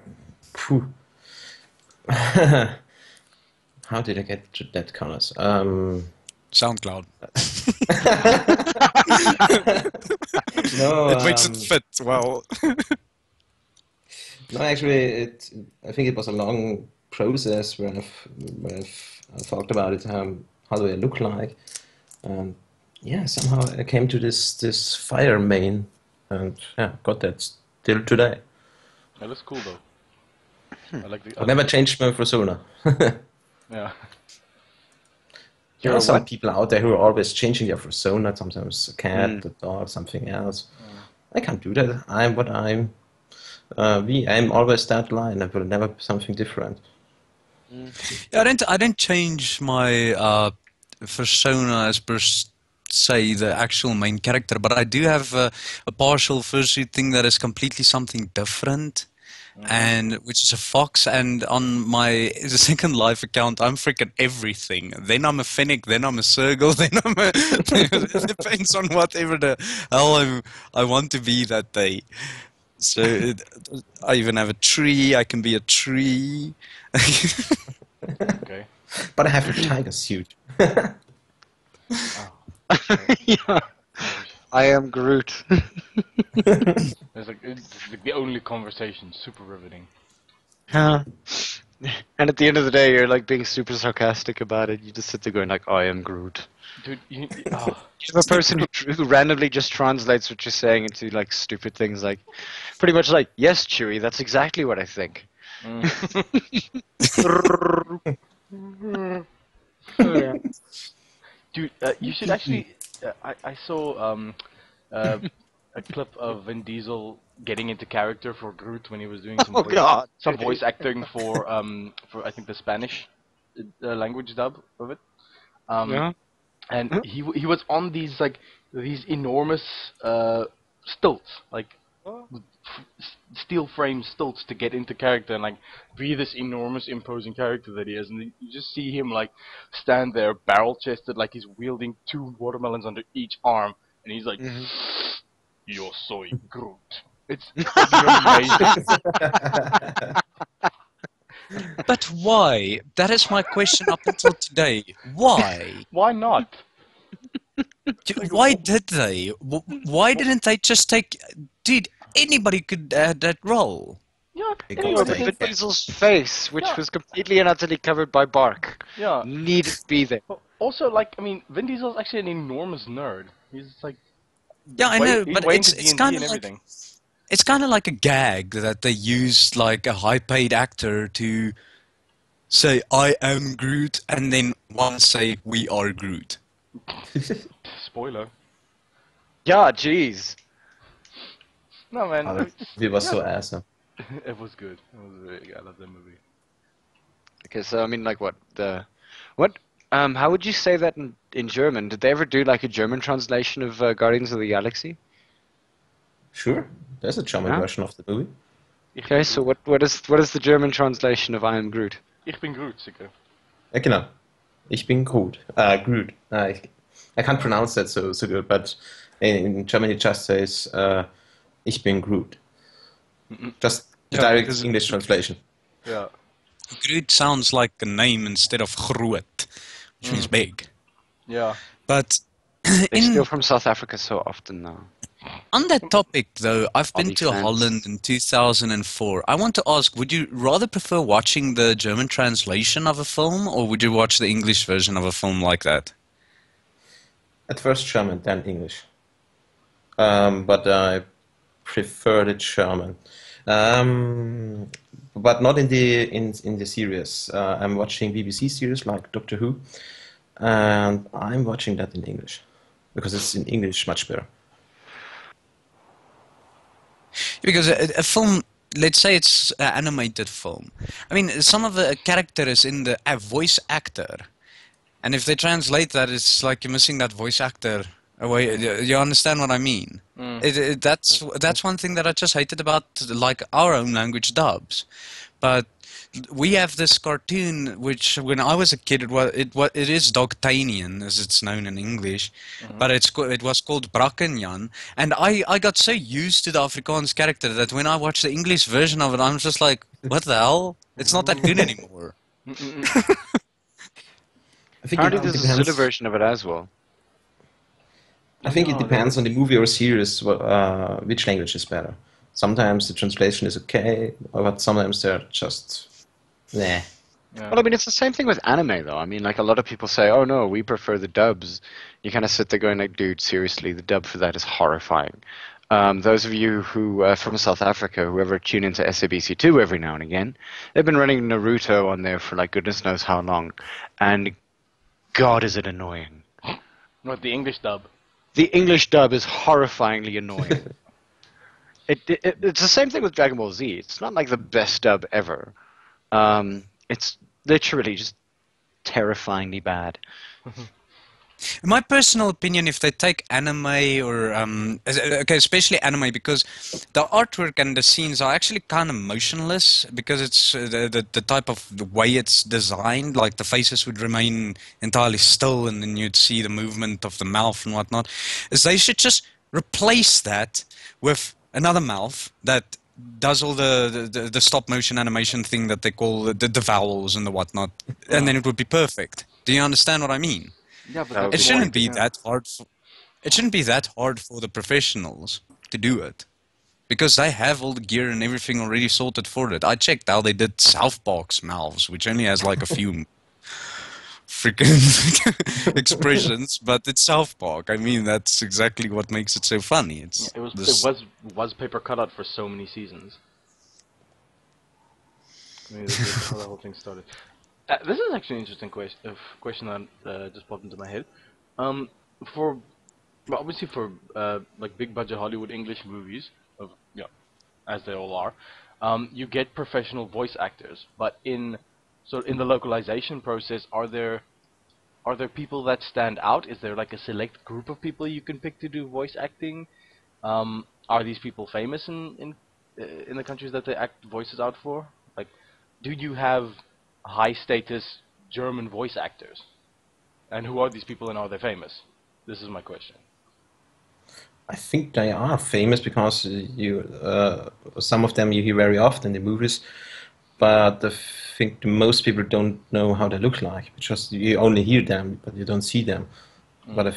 how did I get to that colors? SoundCloud. No, It makes it fit well. No, actually, I think it was a long process where I've talked about it. How do I look like? And yeah, somehow I came to this fire main, and yeah, got that still today. That looks cool though. I like the. I've never changed my persona. Yeah. There are some people out there who are always changing their persona, sometimes a cat, a dog, something else. I can't do that. I'm what I'm. I'm always that line. I will never be something different. Yeah, I don't change my persona as per say the actual main character, but I do have a partial fursuit thing that is completely something different. and which is a fox. And on my Second Life account, I'm freaking everything. Then I'm a fennec, then I'm a circle, then I'm a. It depends on whatever the hell I want to be that day. So I even have a tree. I can be a tree. Okay. But I have a tiger suit. Oh. Yeah. I am Groot. It's like the only conversation, super riveting. Huh. And at the end of the day, you're like being super sarcastic about it. You just sit there going like, I am Groot. Dude, You're the person who randomly just translates what you're saying into like stupid things like, pretty much like, yes, Chewie, that's exactly what I think. Dude, you should actually. I saw a clip of Vin Diesel getting into character for Groot when he was doing some some voice acting for I think the Spanish language dub of it. Yeah. And he was on these enormous stilts, like steel frame stilts to get into character and like be this enormous imposing character that he is, and you just see him like stand there barrel chested like he's wielding 2 watermelons under each arm, and he's like, "Yo soy Groot." It's amazing. But why? That is my question up until today. Why? Why not? Why did they? Why didn't they just take? Dude, anybody could add that role. Yeah, Because But they- Vin Diesel's face, which Yeah. was completely and utterly covered by bark, yeah. needed to be there. But also, like, I mean, Vin Diesel's actually an enormous nerd. He's like, Yeah, I know, he's but way it's into D&D kind and of like everything. it's kind of like a gag that they use like a high-paid actor to say I am Groot, and then one say we are Groot. Spoiler. Yeah, jeez. No, man. Oh, we were so awesome. It was good. It was really good. I love that movie. Okay, so I mean, like, how would you say that in German? Did they ever do like a German translation of Guardians of the Galaxy? Sure, there's a German Yeah. version of the movie. Okay, so what is the German translation of I am Groot? Ich bin Groot, sicher. Ja, genau. Ich bin Groot. Groot. I can't pronounce that so good, but in German it just says Ich bin Groot. Just the Yeah, direct because- English translation. Yeah. Groot sounds like a name instead of groot, which means big. Yeah. But They steal from South Africa so often now. on that topic, though, I've been Bobby to fans. Holland in 2004. I want to ask, would you rather prefer watching the German translation of a film, or would you watch the English version of a film like that? At first German, then English. But I prefer the German. But not in the series. I'm watching BBC series like Doctor Who, and I'm watching that in English because it's in English much better. Because a film, let's say it's an animated film. I mean, some of the character is in the voice actor. And if they translate that, it's like you're missing that voice actor away. You understand what I mean? That's one thing that I just hated about like our own language dubs. But we have this cartoon, which when I was a kid, it is Dogtanian, as it's known in English, but it was called Brackenjan, and I got so used to the Afrikaans character that when I watched the English version of it, I'm just like, what the hell? It's not that good anymore. I think Apparently, it there's a depends. Zulu version of it as well. I think it depends on the movie or series which language is better. Sometimes the translation is okay, but sometimes they're just nah. Well, I mean, it's the same thing with anime, though. I mean, like, a lot of people say, oh, no, we prefer the dubs. You kind of sit there going, like, dude, seriously, the dub for that is horrifying. Those of you who from South Africa, who ever tune into SABC2 every now and again, they've been running Naruto on there for, like, goodness knows how long. And God, is it annoying. Not the English dub. The English dub is horrifyingly annoying. It's the same thing with Dragon Ball Z. It's not like the best dub ever. It's literally just terrifyingly bad. In my personal opinion, if they take anime or okay, especially anime, because the artwork and the scenes are actually kind of motionless because it's the type of the way it's designed. Like the faces would remain entirely still, and then you'd see the movement of the mouth and whatnot. Is they should just replace that with another mouth that does all the stop motion animation thing that they call the vowels and the whatnot, and then it would be perfect. Do you understand what I mean? Yeah, but That would It be shouldn't great. be that hard. It shouldn't be that hard for the professionals to do it, because they have all the gear and everything already sorted for it. I checked how they did South Park's mouths, which only has like a few freaking expressions, but it's South Park. I mean, that's exactly what makes it so funny. yeah, It's it was this. paper cutout for so many seasons. I mean, that's how the whole thing started. This is actually an interesting question that just popped into my head. For well, obviously for like big budget Hollywood English movies, of yeah, as they all are, you get professional voice actors. But in the localization process, are there people that stand out? Is there like a select group of people you can pick to do voice acting? Are these people famous in the countries that they act voices out for? Like, do you have high status German voice actors? And who are these people and are they famous? This is my question. I think they are famous because some of them you hear very often in the movies, but I think the most people don't know how they look like. Just you only hear them, but you don't see them. But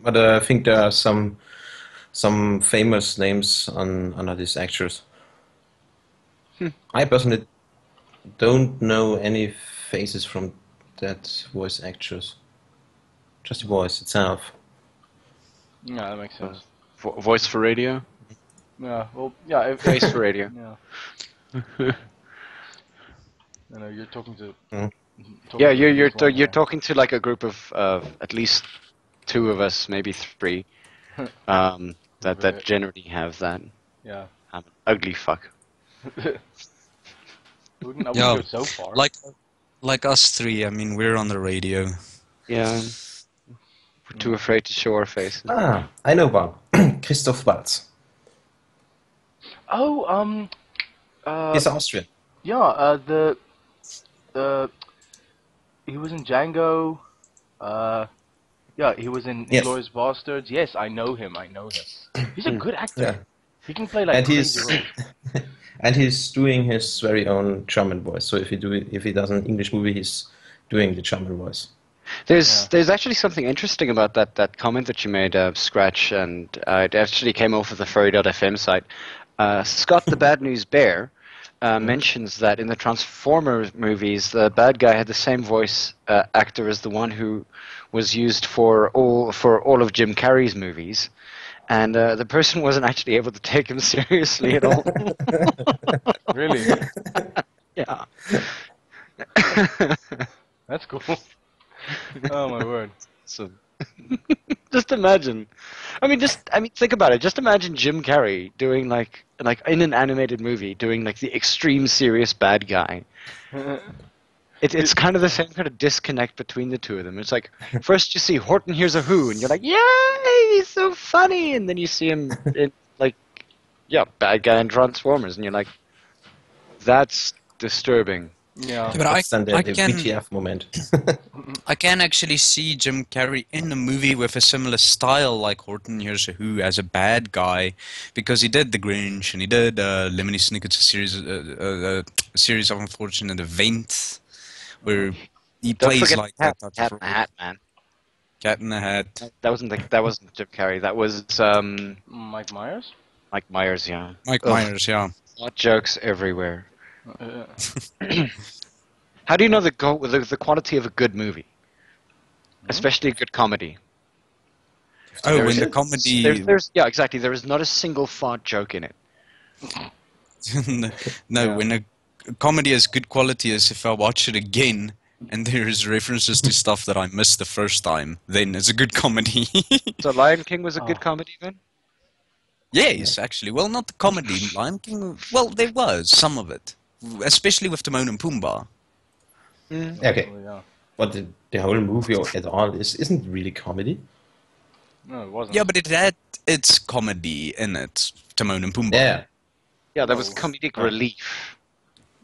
I think there are some famous names on these actors. I personally don't know any faces from that voice actors. Just the voice itself. Yeah, that makes sense. Voice for radio? Yeah, well, yeah. Face for radio. Yeah. I know you're talking to. Mm. Yeah, to this one you're guy. talking to like a group of at least two of us, maybe three, that Right. generally have that. Yeah. I'm an ugly fuck. I wouldn't Yeah, go so far. like us three. I mean, we're on the radio. Yeah, we're too afraid to show our faces. Ah, I know one. Christoph Waltz. Oh, He's Austrian. yeah, he was in Django. Yeah, he was in Yes. Inglourious Bastards. Yes, I know him. He's a good actor. Yeah. He can play like And crazy he's roles. and he's doing his very own German voice. So if he does an English movie, he's doing the German voice. There's actually something interesting about that comment that you made, Scratch, and it actually came off of the Furry.fm site. Scott the Bad News Bear mentions that in the Transformers movies, the bad guy had the same voice actor as the one who was used for all of Jim Carrey's movies, and the person wasn't actually able to take him seriously at all. Really? Yeah. That's cool. Oh my word. So, just imagine. I mean, think about it. Just imagine Jim Carrey doing like in an animated movie, doing like the extreme serious bad guy. It's kind of the same kind of disconnect between the two of them. It's like first you see Horton Hears a Who, and you're like, yay, he's so funny, and then you see him in like, yeah, bad guy in Transformers, and you're like, that's disturbing. Yeah. But That's then the I can BTF moment. I can actually see Jim Carrey in a movie with a similar style like Horton Hears a Who as a bad guy, because he did The Grinch and he did Lemony Snicket's a series of unfortunate events, where he Don't plays forget like Cat that type in of the Hat, man. Cat in the Hat. That wasn't Jim Carrey. That was Mike Myers? Mike Myers. Yeah. Mike Ugh. Myers, yeah. Plot jokes everywhere. Uh, How do you know the quality of a good movie, especially a good comedy? Oh, in the comedy. Yeah, exactly. There is not a single fart joke in it. No, Yeah. when a comedy is good quality is if I watch it again and there's references to stuff that I missed the first time, then it's a good comedy. So Lion King was a Oh. good comedy then? Yes, actually. Well, not the comedy. Lion King, well, there was some of it. Especially with Timon and Pumbaa. Okay. yeah. But the whole movie at all isn't really comedy. No, it wasn't. Yeah, but it had its comedy in it. Timon and Pumbaa. Yeah. Yeah, there was No. comedic relief.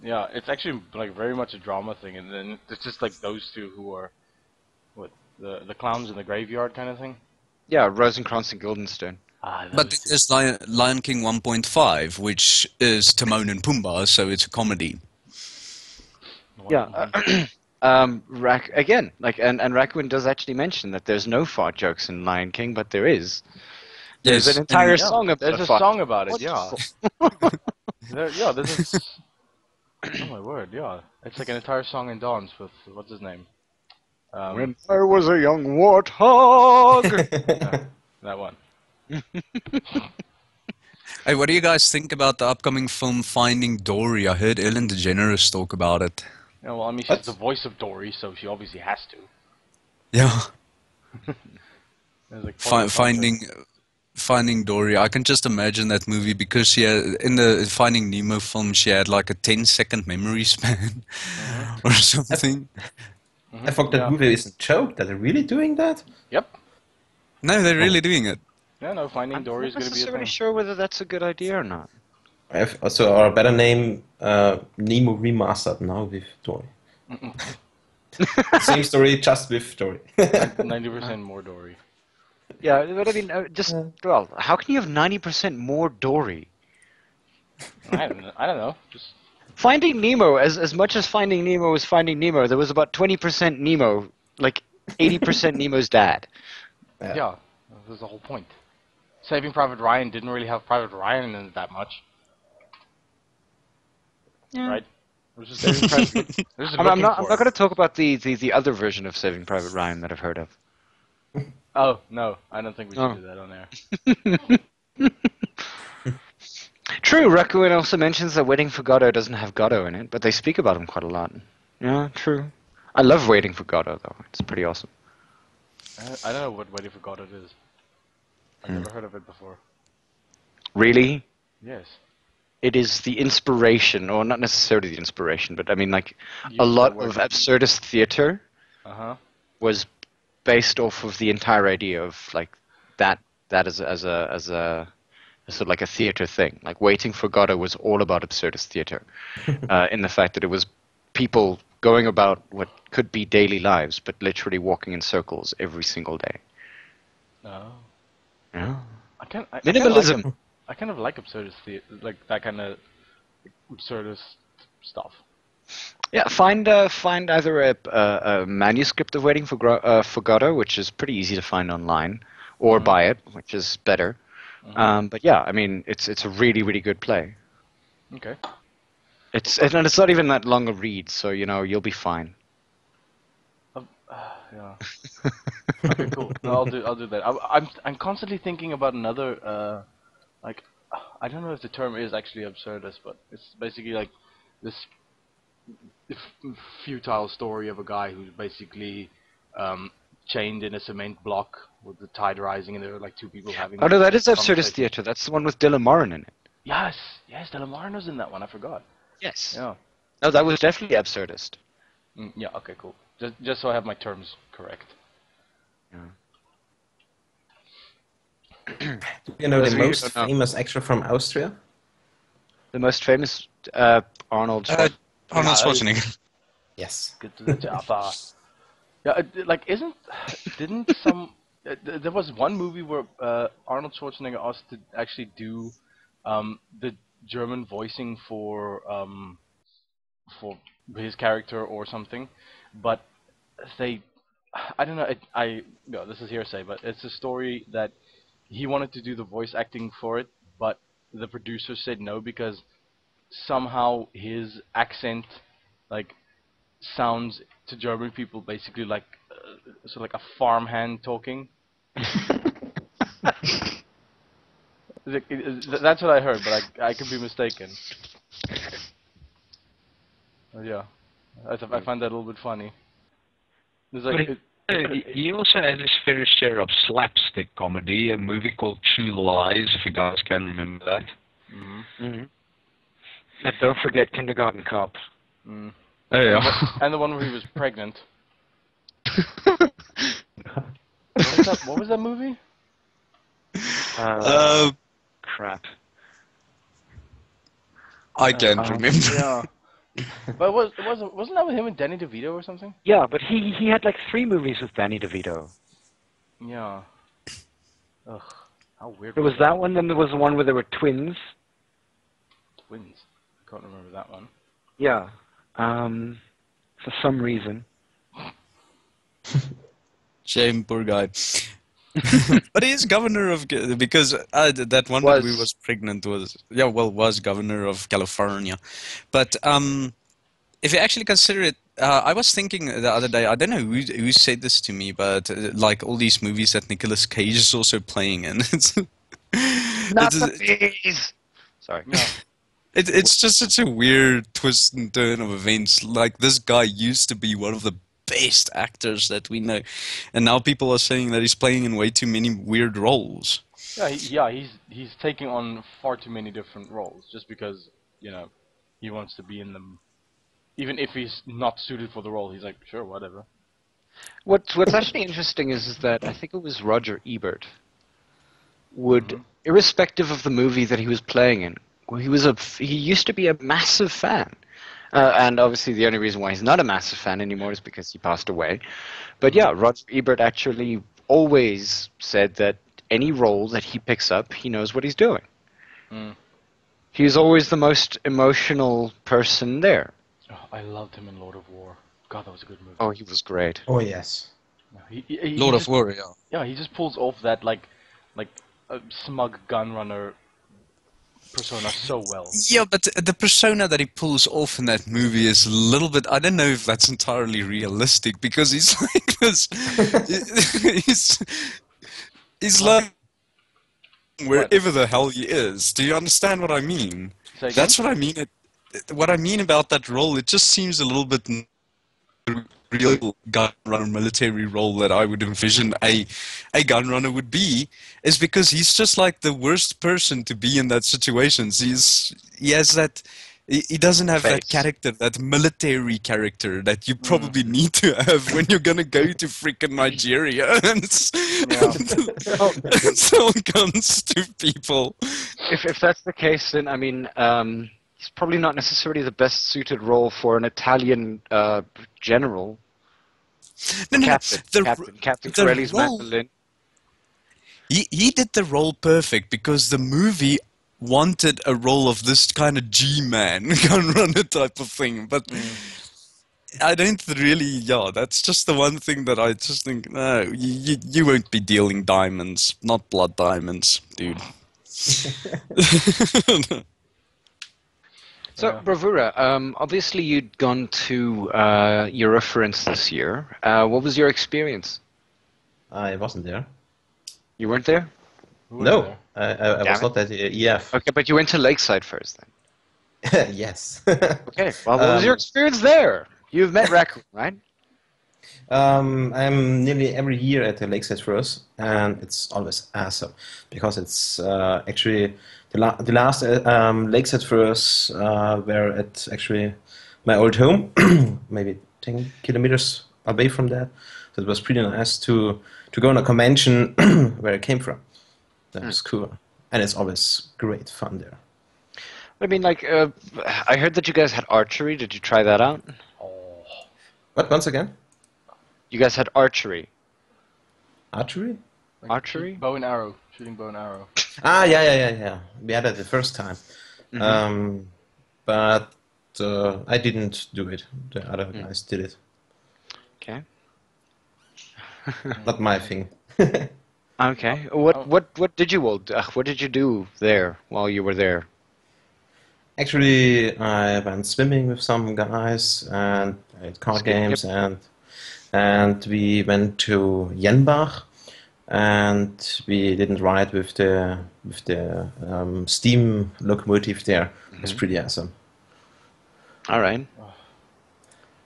Yeah, it's actually like very much a drama thing, and then it's just like those two who are, what, the clowns in the graveyard kind of thing. Yeah, Rosencrantz and Guildenstern. Ah, But those two. there's Lion King 1.5, which is Timon and Pumbaa, so it's a comedy. Yeah. Again, like, and Raccoon does actually mention that there's no fart jokes in Lion King, but there is. There's Yes, an entire and- song about There's a fart. song about it. Yeah. There's a. Oh my word! Yeah, it's like an entire song and dance with what's his name. When I was a young warthog. That one. Hey, what do you guys think about the upcoming film Finding Dory? I heard Ellen DeGeneres talk about it. Yeah, well, I mean, she's What? the voice of Dory, so she obviously has to. Yeah. There's, like, part of the Finding Dory. I can just imagine that movie because she had, in the Finding Nemo film, she had like a 10-second memory span or something. contract. I thought that movie is a joke. That they're really doing that? Yep. No, they're really doing it. Yeah, no, Finding I'm Dory is not going to be a necessarily thing. sure whether that's a good idea or not. I have also our better name, Nemo Remastered now with Dory. Same story, just with Dory. 90% more Dory. Yeah, but I mean, well, how can you have 90% more Dory? I don't know. Just Finding Nemo, as much as Finding Nemo was Finding Nemo, there was about 20% Nemo, like 80% Nemo's dad. yeah, that's the whole point. Saving Private Ryan didn't really have Private Ryan in it that much, right? It was just Saving Private. I'm not going to talk about the other version of Saving Private Ryan that I've heard of. Oh no, I don't think we should Oh. do that on there. True, Raccoon also mentions that Waiting for Godot doesn't have Godot in it, but they speak about him quite a lot. Yeah, true. I love Waiting for Godot, though. It's pretty awesome. I don't know what Waiting for Godot is. I've never heard of it before. Really? Yes. It is the inspiration, or not necessarily the inspiration, but I mean, like, Use a lot that word. of absurdist theater Uh huh. was based off of the entire idea of, like, that as a sort of like a theater thing. Like, Waiting for Godot was all about absurdist theater, in the fact that it was people going about what could be daily lives, but literally walking in circles every single day. No. Yeah. Minimalism. Minimalism. I kind of like absurdist theater, like that kind of absurdist stuff. Yeah, find either a manuscript of Waiting for Godot, which is pretty easy to find online, or buy it, which is better. But yeah, I mean, it's a really, really good play. Okay. And it's not even that long a read, so you'll be fine. Yeah. Okay, cool. No, I'll do that. I'm constantly thinking about another like I don't know if the term is actually absurdist, but it's basically like this futile story of a guy who's basically chained in a cement block with the tide rising, and there are like two people having. Oh no, that is absurdist conversation. theater. That's the one with Dylan Moran in it. Yes, Della Marno's in that one. I forgot. Yes. Yeah. No, that was definitely absurdist. Yeah. Okay. Cool. Just so I have my terms correct. You know Those the of you who most don't know. famous actor from Austria? The most famous Arnold. Arnold Schwarzenegger. Yes. Get to the chopper. Yeah. Didn't some? There was one movie where Arnold Schwarzenegger asked to actually do the German voicing for his character or something, but I don't know. No, this is hearsay, but it's a story that he wanted to do the voice acting for it, but the producer said no because somehow his accent like sounds to German people basically like sort of like a farmhand talking. That's what I heard, but I could be mistaken. Yeah, I find that a little bit funny. It's like He also had his fair share of slapstick comedy, a movie called True Lies, if you guys can remember that. Mm-hmm. And don't forget Kindergarten Cop. Mm. Oh, yeah. And the one where he was pregnant. What was that movie? Crap. I can't remember. Yeah. But wasn't that with him and Danny DeVito or something? Yeah, but he had like 3 movies with Danny DeVito. Yeah. Ugh. How weird. There was that one, then there was the one where there were twins. Twins. I can't remember that one. Yeah. For some reason. Shame, poor guy. But he is governor of because that one that we was pregnant was governor of California. But if you actually consider it, I was thinking the other day. I don't know who said this to me, but like all these movies that Nicolas Cage is also playing in. Not the bees. Sorry. No. It's just such a weird twist and turn of events. Like, this guy used to be one of the best actors that we know, and now people are saying that he's playing in way too many weird roles. Yeah, he's taking on far too many different roles just because, he wants to be in them. Even if he's not suited for the role, he's like, sure, whatever. What's actually interesting is that I think it was Roger Ebert would, irrespective of the movie that he was playing in, he used to be a massive fan. And obviously the only reason why he's not a massive fan anymore is because he passed away. But yeah, Roger Ebert actually always said that any role that he picks up, he knows what he's doing. He's always the most emotional person there. Oh, I loved him in Lord of War. God, that was a good movie. Oh, he was great. Oh, yes. Lord of War, yeah. Yeah, he just pulls off that, like a smug gun runner persona so well. Yeah, but the persona that he pulls off in that movie is a little bit... I don't know if that's entirely realistic, because he's like this... he's like... wherever the hell he is. Do you understand what I mean? That's what I mean. What I mean about that role, it just seems a little bit... real gun runner military role that I would envision a gun runner would be, is because he's just like the worst person to be in that situation. He doesn't have that character, that military character that you probably need to have when you're gonna go to freaking Nigeria and sell guns to people. If that's the case, then I mean, he's probably not necessarily the best suited role for an Italian general. Captain Corelli's mandolin. He did the role perfect because the movie wanted a role of this kind of G-man, gun runner type of thing. But I don't really, that's just the one thing that I just think, no, you won't be dealing diamonds, not blood diamonds, dude. So, Bravura, obviously you'd gone to Euroference this year. What was your experience? I wasn't there. You weren't there? No, I was not at the EF. Okay, but you went to Lakeside first then? Yes. Okay, well, what was your experience there? You've met Raccoon, right? I'm nearly every year at the Lakeside First, and it's always awesome because it's actually the last Lakeside First were at actually my old home, maybe 10 kilometers away from that. So it was pretty nice to go on a convention where I came from. That was cool, and it's always great fun there. I mean, like, I heard that you guys had archery. Did you try that out? What? Once again? You guys had archery. Archery? Archery? Bow and arrow. Shooting bow and arrow. Yeah. We had it the first time. But I didn't do it. The other guys did it. Okay. Not my thing. Okay. What did you what did you do there while you were there? Actually, I went swimming with some guys and played card games, and we went to Jenbach, and we didn't ride with the steam locomotive there. It was pretty awesome. All right.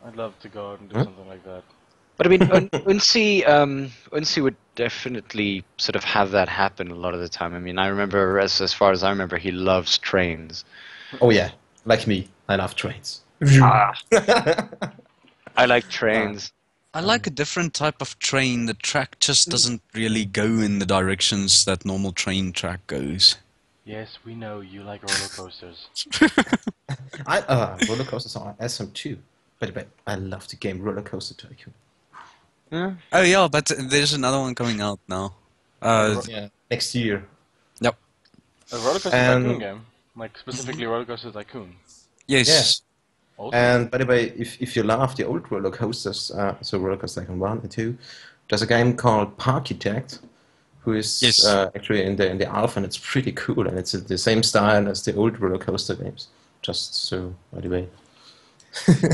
I'd love to go out and do something like that. But I mean, Unsi would definitely sort of have that happen a lot of the time. I mean, I remember, as far as I remember, he loves trains. Oh yeah, like me, I love trains. I like trains. I like a different type of train. The track just doesn't really go in the directions that normal train track goes. Yes, we know you like roller coasters. Roller coasters are awesome too. But I love the game Roller Coaster Tycoon. Yeah. Oh yeah, but there's another one coming out now. Yeah, next year. Yep. A roller coaster tycoon game, like specifically roller coaster tycoon. Yes. Awesome. And by the way, if you love the old roller coasters, so Roller Coaster Tycoon 1 and 2, there's a game called Pawdcast, who is Yes. actually in the alpha, and it's pretty cool, and it's the same style as the old roller coaster games. Just so, by the way.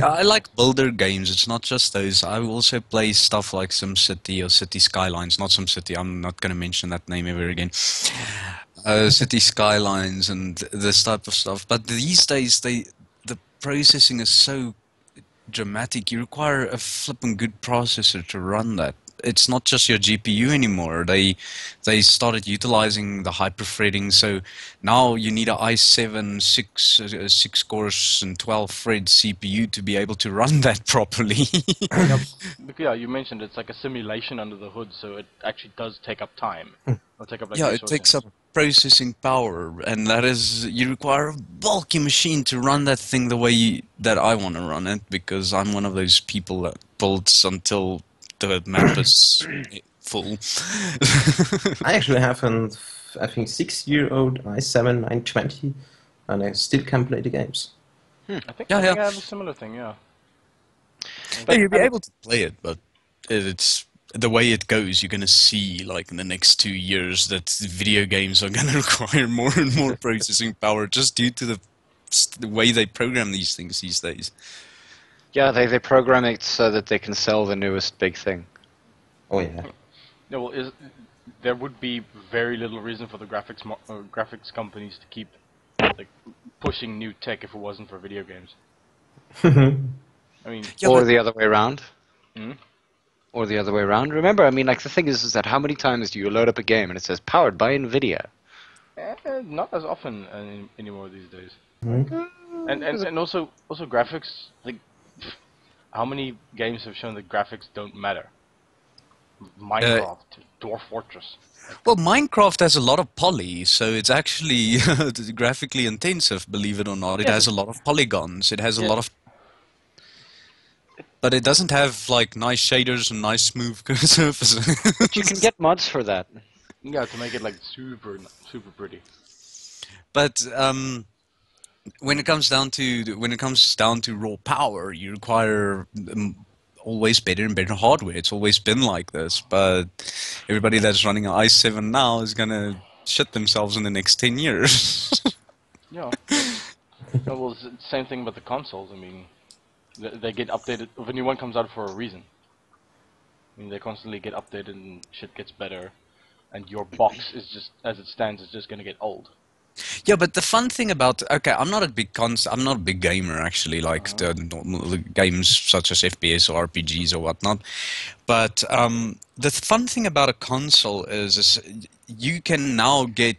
I like builder games. It's not just those. I also play stuff like SimCity or City Skylines. Not SimCity. I'm not going to mention that name ever again. City Skylines and this type of stuff. But these days, the processing is so dramatic. You require a flippin' good processor to run that. It's not just your GPU anymore. They started utilizing the hyperthreading, so now you need a i7 6 cores and 12 thread CPU to be able to run that properly. Yeah, you mentioned it's like a simulation under the hood, so it actually does take up time. It'll take up like Yeah, it resources. takes up processing power, and that is, you require a bulky machine to run that thing the way that I want to run it, because I'm one of those people that builds until the map is full. I actually have I think 6-year-old i7 920, and I still can play the games. I think Yeah, I yeah. have a similar thing, yeah. Yeah, you'll be able to play it, but it's the way it goes. You're gonna see, like in the next 2 years, that video games are gonna require more and more processing power, just due to the way they program these things these days. Yeah, they program it so that they can sell the newest big thing. Oh yeah. Yeah, well, there would be very little reason for the graphics companies to keep like pushing new tech if it wasn't for video games. I mean, Yeah, Or but- the other way around. Hmm? Or the other way around. Remember, I mean, like, the thing is that how many times do you load up a game and it says powered by NVIDIA? not as often anymore these days. Mhm. And also graphics, like, how many games have shown that graphics don't matter? Minecraft, Dwarf Fortress. Well, Minecraft has a lot of poly, so it's actually graphically intensive, believe it or not. It has a lot of polygons. It has a lot of... But it doesn't have, like, nice shaders and nice smooth surfaces. But you can get mods for that. Yeah, to make it like super pretty. But when it comes down to raw power, you require always better and better hardware. It's always been like this, but everybody that's running an i7 now is gonna shit themselves in the next 10 years. Yeah. No, well, it's the same thing with the consoles. I mean, they get updated. If a new one comes out for a reason. I mean, they constantly get updated and shit gets better. And your box is just, as it stands, is just gonna get old. Yeah, but the fun thing about I'm not a big gamer actually, like the normal games such as FPS or RPGs or whatnot. But the fun thing about a console is you can now get.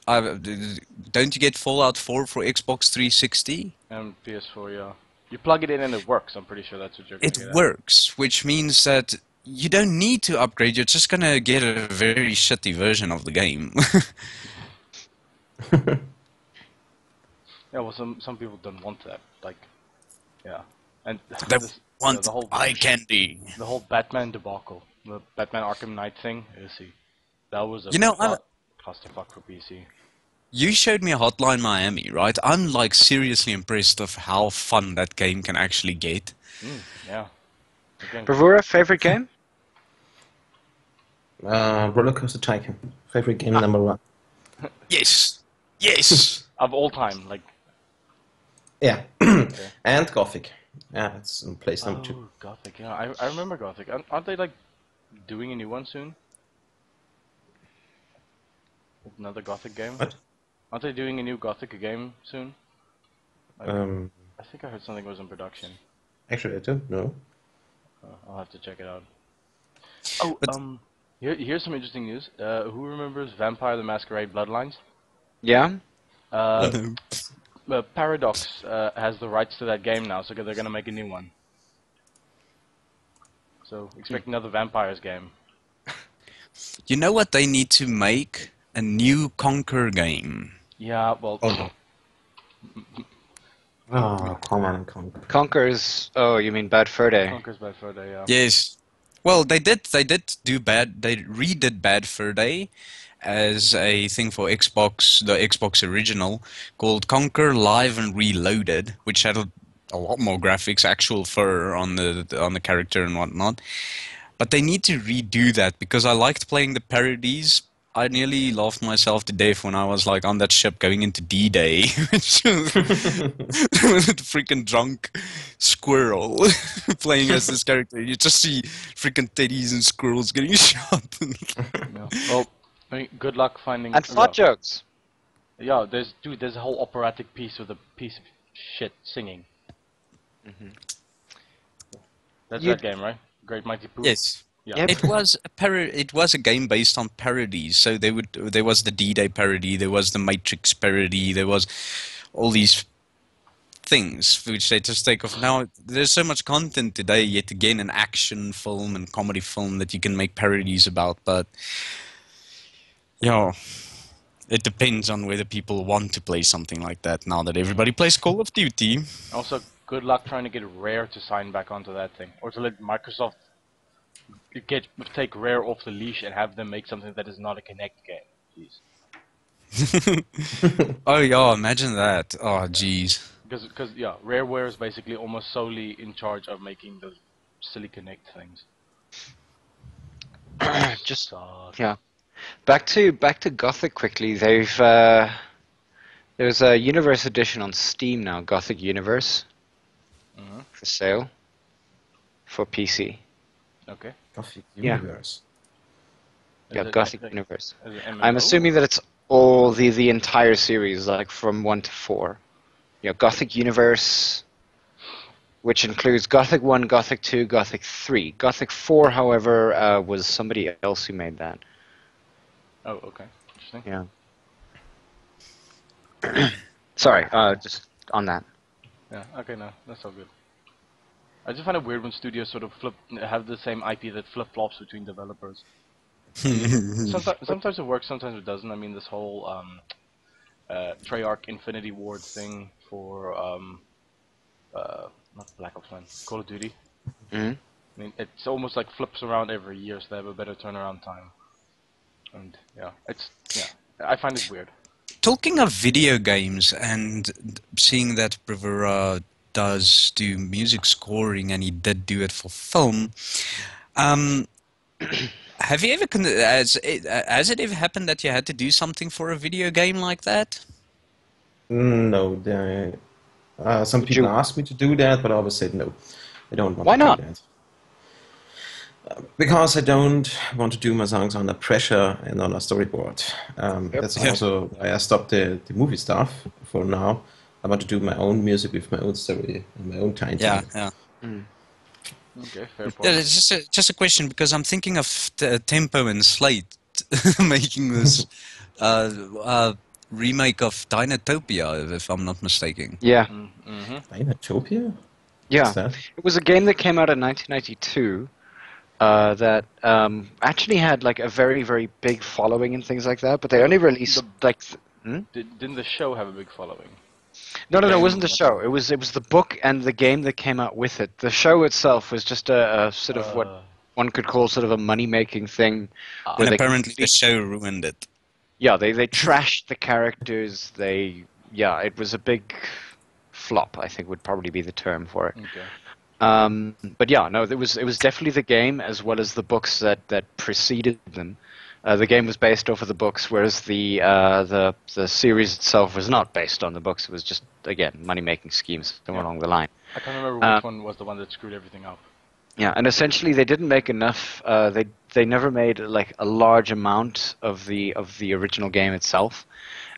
Don't you get Fallout 4 for Xbox 360? And PS4, yeah. You plug it in and it works. I'm pretty sure that's what you're gonna It get at. works, which means that you don't need to upgrade. You're just gonna get a very shitty version of the game. Yeah, well, some people don't want that. Like, yeah. And They this, want the whole eye candy. the whole Batman debacle, the Batman Arkham Knight thing. You see, that was a clusterfuck for PC. You showed me Hotline Miami, right? I'm like seriously impressed of how fun that game can actually get. Yeah. Again, Bravura, favorite game? Roller Coaster Tycoon. Favorite game number 1. Yes, yes. of all time, like. Yeah. And Gothic. Yeah, it's in place number 2. Oh, Gothic. Yeah, I remember Gothic. Aren't they like doing a new one soon? Another Gothic game? What? Aren't they doing a new Gothic game soon? I think I heard something was in production. Actually, I don't know. I'll have to check it out. Oh, here's some interesting news. Who remembers Vampire the Masquerade Bloodlines? Yeah? Paradox has the rights to that game now, so they're gonna make a new one. So expect another vampires game. You know what? They need to make a new Conquer game. Yeah, well, Oh no. Oh, Command and Conquer. Conquer's. Oh, you mean Bad Fur Day? Conquer's Bad Fur Day, yeah. Yes. Well, they did do bad. They redid Bad Fur Day as a thing for Xbox, the Xbox original, called Conquer Live and Reloaded, which had a lot more graphics, actual fur on the character and whatnot. But they need to redo that because I liked playing the parodies. I nearly laughed myself to death when I was like on that ship going into D-Day with a freaking drunk squirrel playing as this character. You just see freaking teddies and squirrels getting shot. Yeah. Well, I mean, good luck finding. And fart jokes. Yeah, there's a whole operatic piece with a piece of shit singing. That's that game, right? Great Mighty Pooh. Yes. Yeah. Yep. It was a game based on parodies. So there was the D-Day parody, there was the Matrix parody, there was all these things which they just take off. Now there's so much content today, yet again an action film and comedy film that you can make parodies about, but yeah, it depends on whether people want to play something like that now that everybody plays Call of Duty. Also, good luck trying to get Rare to sign back onto that thing, or to let Microsoft take Rare off the leash and have them make something that is not a Kinect game, please. Oh yeah, imagine that. Oh jeez. Because yeah, Rareware is basically almost solely in charge of making those silly Kinect things. Just Suck. yeah. Back to Gothic quickly. There's a Universe edition on Steam now, Gothic Universe, for sale for PC. Okay. Gothic Yeah. Universe. Yeah, Is it Gothic like- Universe. is it I'm MMO? assuming that it's all the entire series, like from 1 to 4. Yeah, Gothic Universe, which includes Gothic 1, Gothic 2, Gothic 3. Gothic 4, however, was somebody else who made that. Oh, okay. Interesting. Yeah. Sorry, just on that. Yeah. Okay. No, that's all good. I just find it weird when studios sort of have the same IP that flip flops between developers. Sometimes it works, sometimes it doesn't. I mean, this whole Treyarch Infinity Ward thing for not Black Ops 1, Call of Duty. Mhm. I mean, it's almost like flips around every year, so they have a better turnaround time. And yeah, I find it weird. Talking of video games and seeing that Bravura does do music scoring and he did do it for film, have you ever has it ever happened that you had to do something for a video game like that? No, some Would people you- asked me to do that, but I always said no. I don't want Why to not? do that. Because I don't want to do my songs under pressure and on a storyboard. That's Yeah. also why I stopped the movie stuff for now. I want to do my own music with my own story and my own time. Yeah. Okay, fair point. Yeah, it's just a question because I'm thinking of Tempo and Slate making this remake of Dinotopia, if I'm not mistaken. Yeah, Mm-hmm. Dinotopia? yeah. What's that? It was a game that came out in 1992 that actually had like a very, very big following and things like that, but they only released Didn't the show have a big following? No, it game wasn't the was- show. It was the book and the game that came out with it. The show itself was just a sort of what one could call sort of a money-making thing. where And they apparently the complete- show ruined it. Yeah, they trashed the characters. It was a big flop, I think would probably be the term for it. Okay. But yeah, no, it was definitely the game as well as the books that preceded them. The game was based off of the books, whereas the series itself was not based on the books. It was just, again, money-making schemes somewhere along the line. I can't remember which one was the one that screwed everything up. Yeah, and essentially they didn't make enough. They never made like a large amount of the original game itself.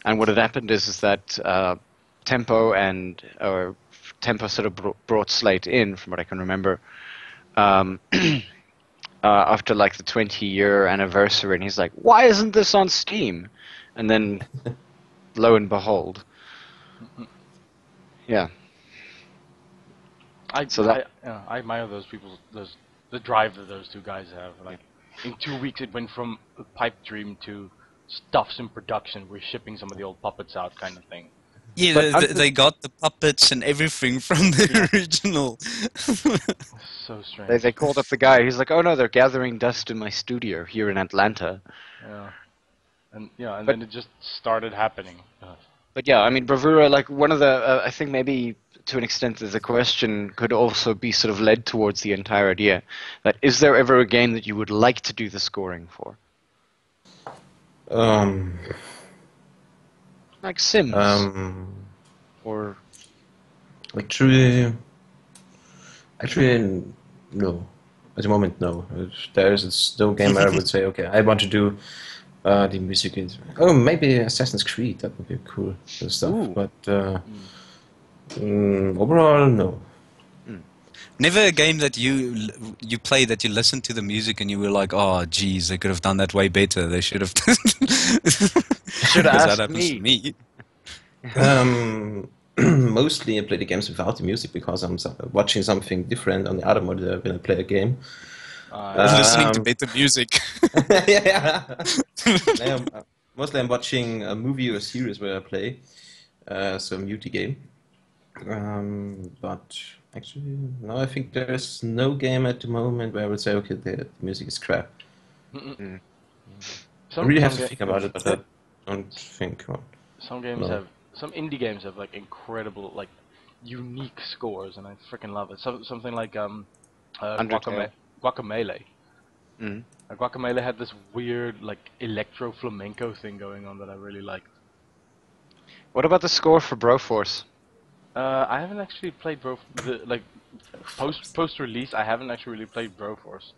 And what had happened is that Tempo sort of brought Slate in, from what I can remember. After like the 20-year anniversary, and he's like, "Why isn't this on Steam?" And then, lo and behold, I admire those the drive that those two guys have. Like, in 2 weeks, it went from a pipe dream to stuff's in production. We're shipping some of the old puppets out, kind of thing. Yeah, But they got the puppets and everything from the original. So strange. they called up the guy. He's like, "Oh no, they're gathering dust in my studio here in Atlanta." Yeah. And But- then it just started happening. But yeah, I mean, Bravura, like one of the, I think maybe to an extent that the question could also be sort of led towards the entire idea that is there ever a game that you would like to do the scoring for? Like Sims or Actually, no. At the moment, no. There's no game where I would say, okay, I want to do the music. Oh, maybe Assassin's Creed. That would be cool stuff. Ooh. But overall, no. Never a game that you played that you listened to the music and you were like, oh, geez, they could have done that way better. They should have. should have That asked happens to me. me. Mostly I play the games without the music because I'm watching something different on the other monitor when I play a game. Listening to better music. Yeah. Mostly I'm watching a movie or a series where I play, so mute the game. But actually, no, I think there's no game at the moment where I would say, okay, the music is crap. I really have to think about it, but I don't think. Some games No. have, some indie games have like incredible, like unique scores, and I freaking love it. Something like Undertale. Guacamelee. Mm. Guacamelee had this weird like electro flamenco thing going on that I really liked. What about the score for Broforce? I haven't actually played post release. I haven't actually really played Broforce.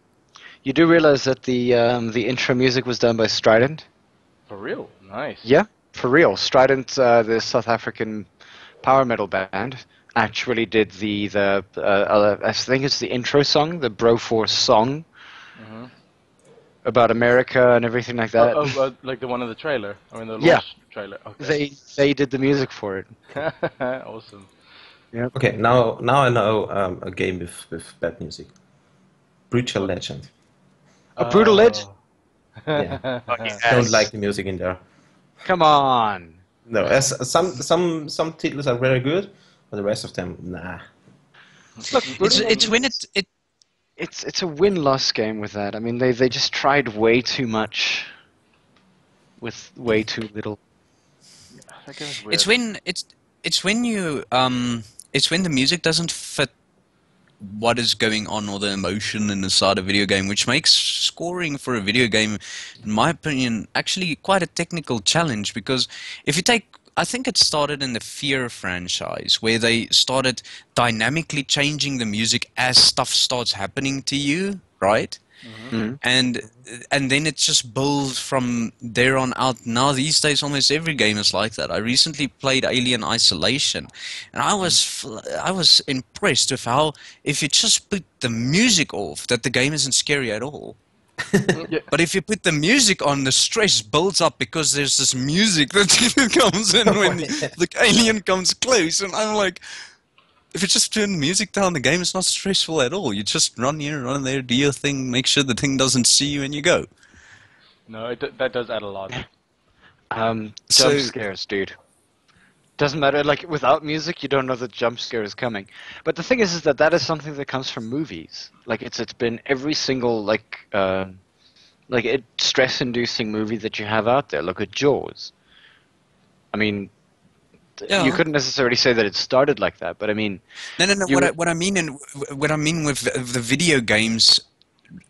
You do realize that the intro music was done by Strident? For real, nice. Yeah, for real. Strident, the South African power metal band, actually did the I think it's the intro song, the Broforce song Mhm. about America and everything like that. Like the one in the trailer, or in the Yeah. launch trailer. Okay. They did the music for it. Awesome. Okay, now I know a game with bad music. Brutal Legend. A Brutal Legend? Yeah. Yes. Don't like the music in there. Come on. No, some titles are very good, but the rest of them, nah. Look, It's when it's a win-loss game with that. I mean, they just tried way too much with way too little. That game's weird. it's when you it's when the music doesn't fit what is going on or the emotion inside a video game, which makes scoring for a video game, in my opinion, actually quite a technical challenge. Because if you take, I think it started in the Fear franchise, where they started dynamically changing the music as stuff starts happening to you, right? Mhm. And then it just builds from there on out. Now these days, almost every game is like that. I recently played Alien Isolation, and I was impressed with how, if you just put the music off, that the game isn't scary at all. Yeah. But if you put the music on, the stress builds up because there's this music that comes in when the alien comes close, and I'm like, if you just turn the music down, the game is not stressful at all. You just run here, run there, do your thing, make sure the thing doesn't see you, and you go. No, that does add a lot. Jump So- scares, dude. Doesn't matter. Like without music, you don't know the jump scare is coming. But the thing is that is something that comes from movies. Like it's been every single stress-inducing movie that you have out there. Look at Jaws. I mean, Yeah. you couldn't necessarily say that it started like that, but I mean, No. You- What I mean with the video games.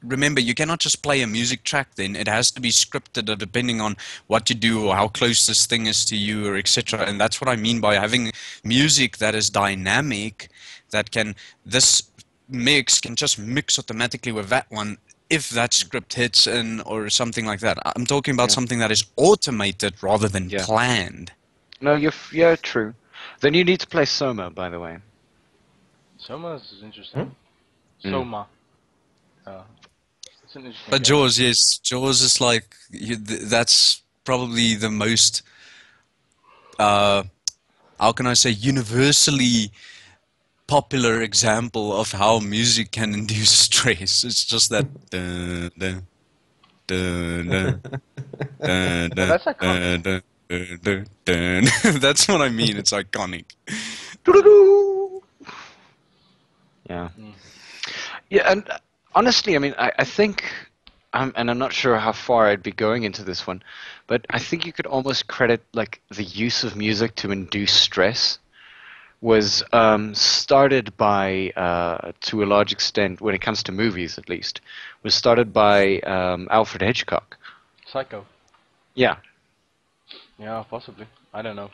Remember, you cannot just play a music track. Then it has to be scripted, depending on what you do or how close this thing is to you, or etc. And that's what I mean by having music that is dynamic, that this mix can just mix automatically with that one if that script hits in or something like that. I'm talking about Yeah. something that is automated rather than Yeah. planned. no, you're true. Then you need to play Soma, by the way. Soma is interesting. Soma. It's an interesting But game. Jaws, yes, Jaws is like that's probably the most, how can I say, universally popular example of how music can induce stress. It's just that. Dun, dun, dun, dun, dun, dun, That's iconic. dun, dun, dun, dun. That's what I mean. It's iconic. Yeah. Mm. Yeah, and honestly, I mean, I think, and I'm not sure how far I'd be going into this one, but I think you could almost credit like the use of music to induce stress was started by, to a large extent, when it comes to movies at least, was started by Alfred Hitchcock. Psycho. Yeah. Yeah, possibly. I don't know.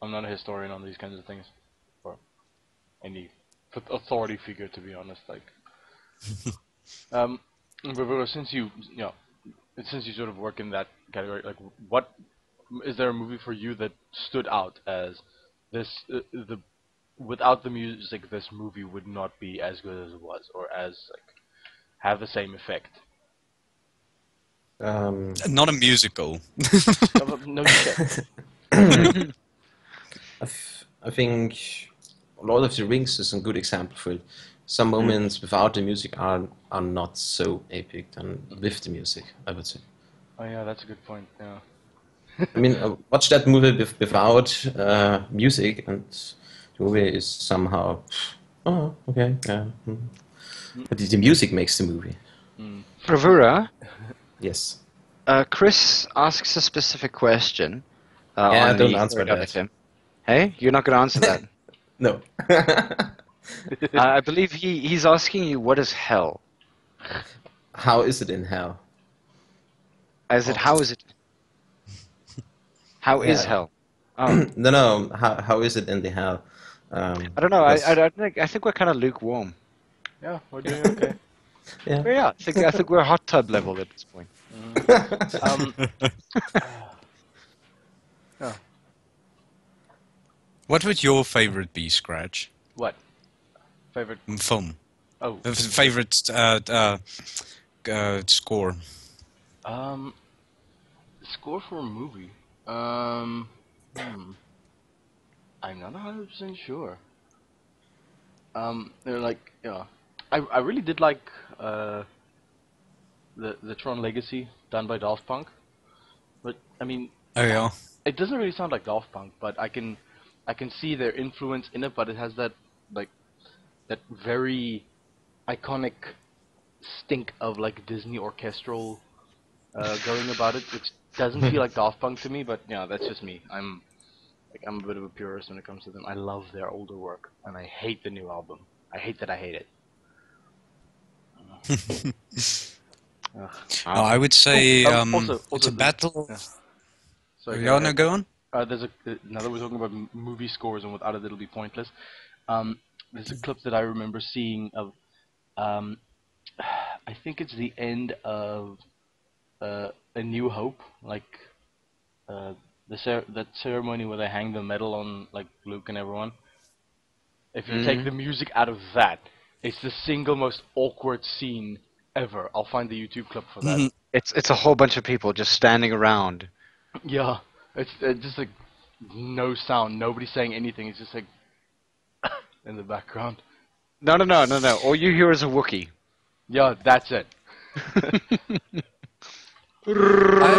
I'm not a historian on these kinds of things, or any authority figure, to be honest. Like, but since since you sort of work in that category, like, what is there a movie for you that stood out as this? Without the music, this movie would not be as good as it was, or as like have the same effect. Not a musical. No shit. I think Lord of the Rings is a good example for it. Some moments without the music are not so epic than with the music, I would say. Oh yeah, that's a good point. Yeah. I mean, watch that movie without music, and the movie is somehow, oh, okay, yeah. But the music makes the movie. Bravura, Yes. Chris asks a specific question. Yeah, on don't the answer third that. item. Hey, you're not going to answer that. No. I believe he's asking you, what is hell? How is it in hell? How is it? How is Yeah. hell? Oh, No. How is it in the hell? I don't know. because- I think we're kind of lukewarm. Yeah, we're doing okay. Yeah. But yeah, I think we're hot tub level at this point. Yeah. What would your favorite be, Scratch? What? Favorite? Film. Oh. Favorite score. Score for a movie. I'm not 100% sure. They're like, yeah. I really did like the Tron Legacy done by Daft Punk, but I mean, Oh yeah. it doesn't really sound like Daft Punk, but I can see their influence in it, but it has that very iconic stink of like Disney orchestral going about it, which doesn't feel like Daft Punk to me. But yeah, that's just me. I'm a bit of a purist when it comes to them. I love their older work, and I hate the new album. I hate that I hate it. I would say also it's a the- battle. yeah. Sorry, Yeah, no, go on. There's now that we're talking about movie scores and without it it'll be pointless. There's a clip that I remember seeing of, I think it's the end of A New Hope, like that ceremony where they hang the medal on like Luke and everyone. If you take the music out of that, it's the single most awkward scene ever. I'll find the YouTube clip for that. It's a whole bunch of people just standing around. Yeah, it's just like no sound, nobody saying anything. It's just like in the background. No. All you hear is a Wookiee. Yeah, that's it. I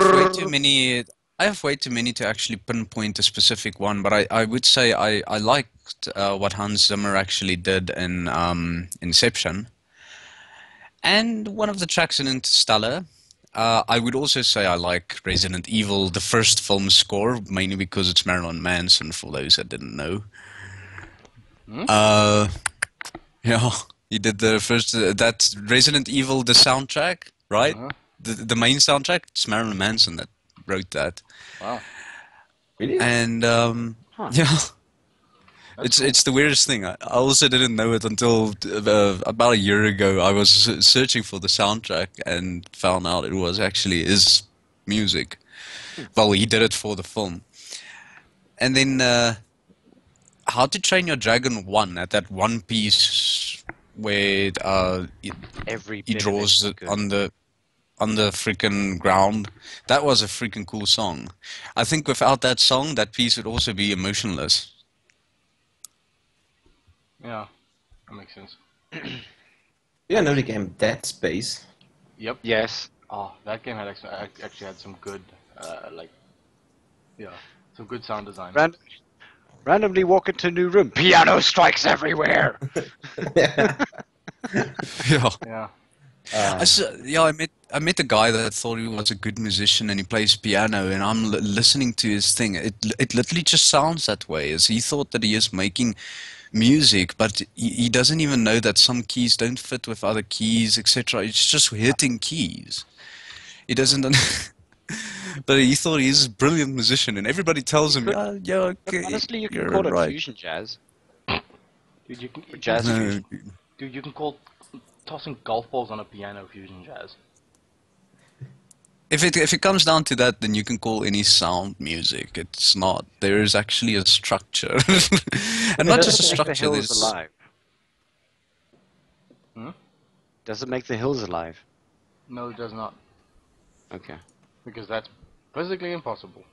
have way too many to actually pinpoint a specific one, but I would say I liked what Hans Zimmer actually did in Inception, and one of the tracks in Interstellar. I would also say I like Resident Evil, the first film score, mainly because it's Marilyn Manson, for those that didn't know. Yeah, he did the first, that Resident Evil, the soundtrack, right? The main soundtrack, it's Marilyn Manson that wrote that. Wow. Really? And, yeah. It's the weirdest thing. I also didn't know it until about a year ago. I was searching for the soundtrack and found out it was actually his music. Well, he did it for the film. And then How to Train Your Dragon 1, at that one piece where Every he bit of draws it is it on the freaking ground. That was a freaking cool song. I think without that song, that piece would also be emotionless. Yeah, that makes sense. Yeah, I know the game Dead Space. Yep. Yes. Oh, that game had actually had some good, some good sound design. Randomly walk into a new room. Piano strikes everywhere. Yeah. Yeah. Yeah. I met a guy that thought he was a good musician and he plays piano, and I'm listening to his thing. It literally just sounds that way. As he thought that he is making music, but he doesn't even know that some keys don't fit with other keys, etc. It's just hitting keys. He doesn't. But he thought he's a brilliant musician, and everybody tells him, yeah, But okay, honestly, you can you're call it right. fusion jazz. Dude, Or jazz No, fusion. Dude, you can call tossing golf balls on a piano fusion jazz. if it comes down to that, then you can call any sound music. It's not. There is actually a structure, and not just a Does it make the structure. hills There's alive? Hmm? Does it make the hills alive? No, it does not, Okay. because that's physically impossible.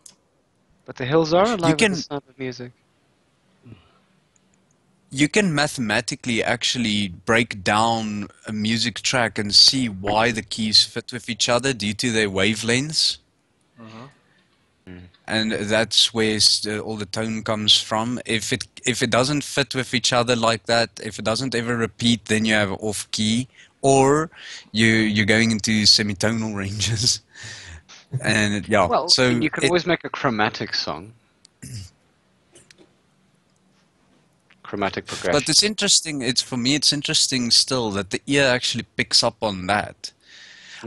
But the hills are alive can- with the sound of music. you can mathematically actually break down a music track and see why the keys fit with each other due to their wavelengths. And that's where all the tone comes from. If it doesn't fit with each other like that, if it doesn't ever repeat, then you have off key, or you're going into semitonal ranges. And yeah, Well, so you can always make a chromatic song. Chromatic progression. but it's interesting. For me, it's interesting still that the ear actually picks up on that.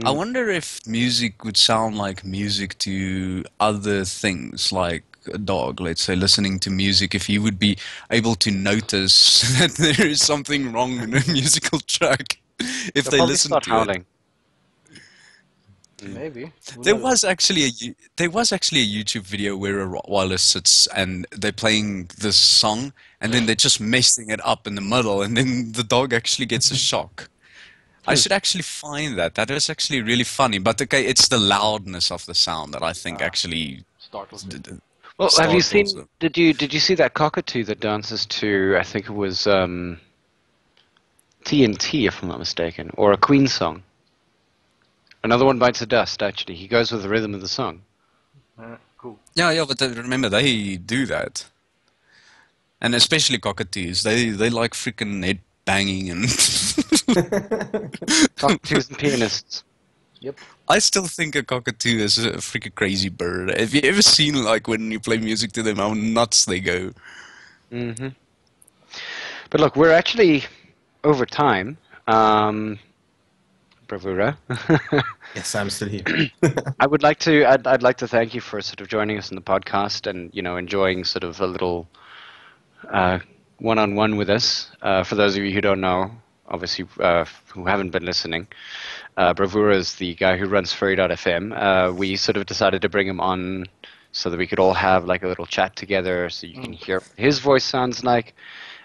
I wonder if music would sound like music to other things, like a dog, let's say, listening to music, if he would be able to notice that there is something wrong in a musical track if They'll they probably listen start to howling. Maybe. Who There knows? was actually a YouTube video where a Rottweiler sits and they're playing this song, and then they're just messing it up in the middle, and then the dog actually gets a shock. I should actually find that. That is actually really funny. But okay, it's the loudness of the sound that I think actually. Startles me. Well, have you seen? startles them. Did you see that cockatoo that dances to? I think it was TNT, if I'm not mistaken, or a Queen song. Another One Bites the Dust. Actually, he goes with the rhythm of the song. Cool. Yeah, but remember they do that, and especially cockatoos. They like freaking head banging and. Cockatoos and pianists. Yep. I still think a cockatoo is a freaking crazy bird. Have you ever seen like when you play music to them how nuts they go? Mm-hmm. But look, we're actually over time. Bravura. Yes, I'm still here. I'd like to thank you for sort of joining us on the podcast and enjoying sort of a little one-on-one with us. For those of you who don't know, obviously who haven't been listening, Bravura is the guy who runs Furry.fm. We sort of decided to bring him on so that we could all have like a little chat together, so you can hear what his voice sounds like,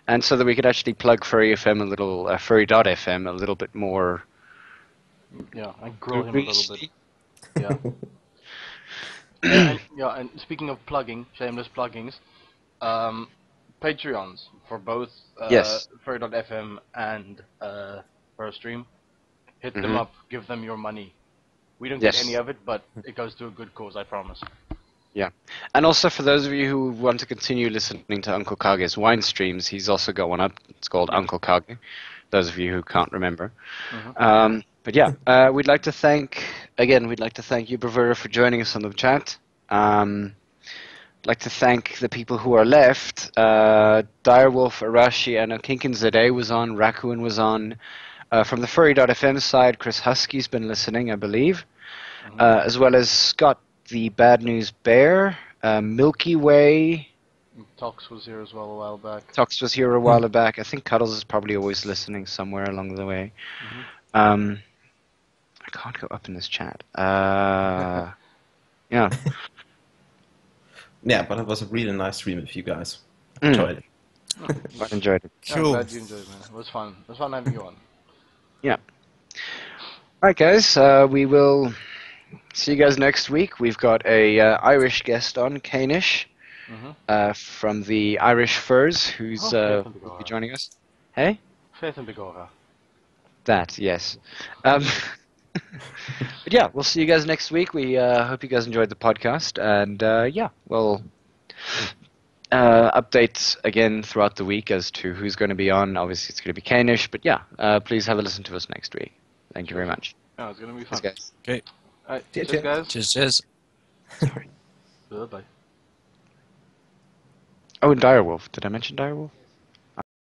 and so that we could actually plug Furry.fm Furry.fm a little bit more. Yeah, and grow him a little bit. Yeah. And speaking of plugging, shameless pluggings, Patreons for both Yes. Furry.fm and Stream. Hit them up, give them your money. We don't Yes. get any of it, but it goes to a good cause, I promise. Yeah. And also for those of you who want to continue listening to Uncle Kage's wine streams, he's also got one up. It's called Uncle Kage. Those of you who can't remember. But yeah, we'd like to thank you, Bravura, for joining us on the chat. I'd like to thank the people who are left. Direwolf, Arashi, and Kinkin Zade was on, Raccoon was on. From the Furry.fm side, Chris Husky's been listening, I believe. As well as Scott, the Bad News Bear, Milky Way. Tox was here as well a while back. Tox was here a while back. I think Cuddles is probably always listening somewhere along the way. I can't go up in this chat. Yeah. Yeah, but it was a really nice stream with you guys. Enjoyed it. I enjoyed it. Yeah, I'm glad you enjoyed it, man. It was fun. It was fun having you on. Yeah. All right, guys. We will see you guys next week. We've got a Irish guest on, Kainish, from the Irish Furs, who's will be joining us. Hey? Faith and Begora. That, yes. But yeah, we'll see you guys next week. We hope you guys enjoyed the podcast. And yeah, we'll updates again throughout the week as to who's going to be on. Obviously, it's going to be Kanish. But yeah, please have a listen to us next week. Thank you very much. Oh, it's gonna be fun. Thanks, guys. Okay. Alright, Cheers, cheers, guys. Cheers. Sorry. Bye-bye. Oh, and Direwolf. Did I mention Direwolf?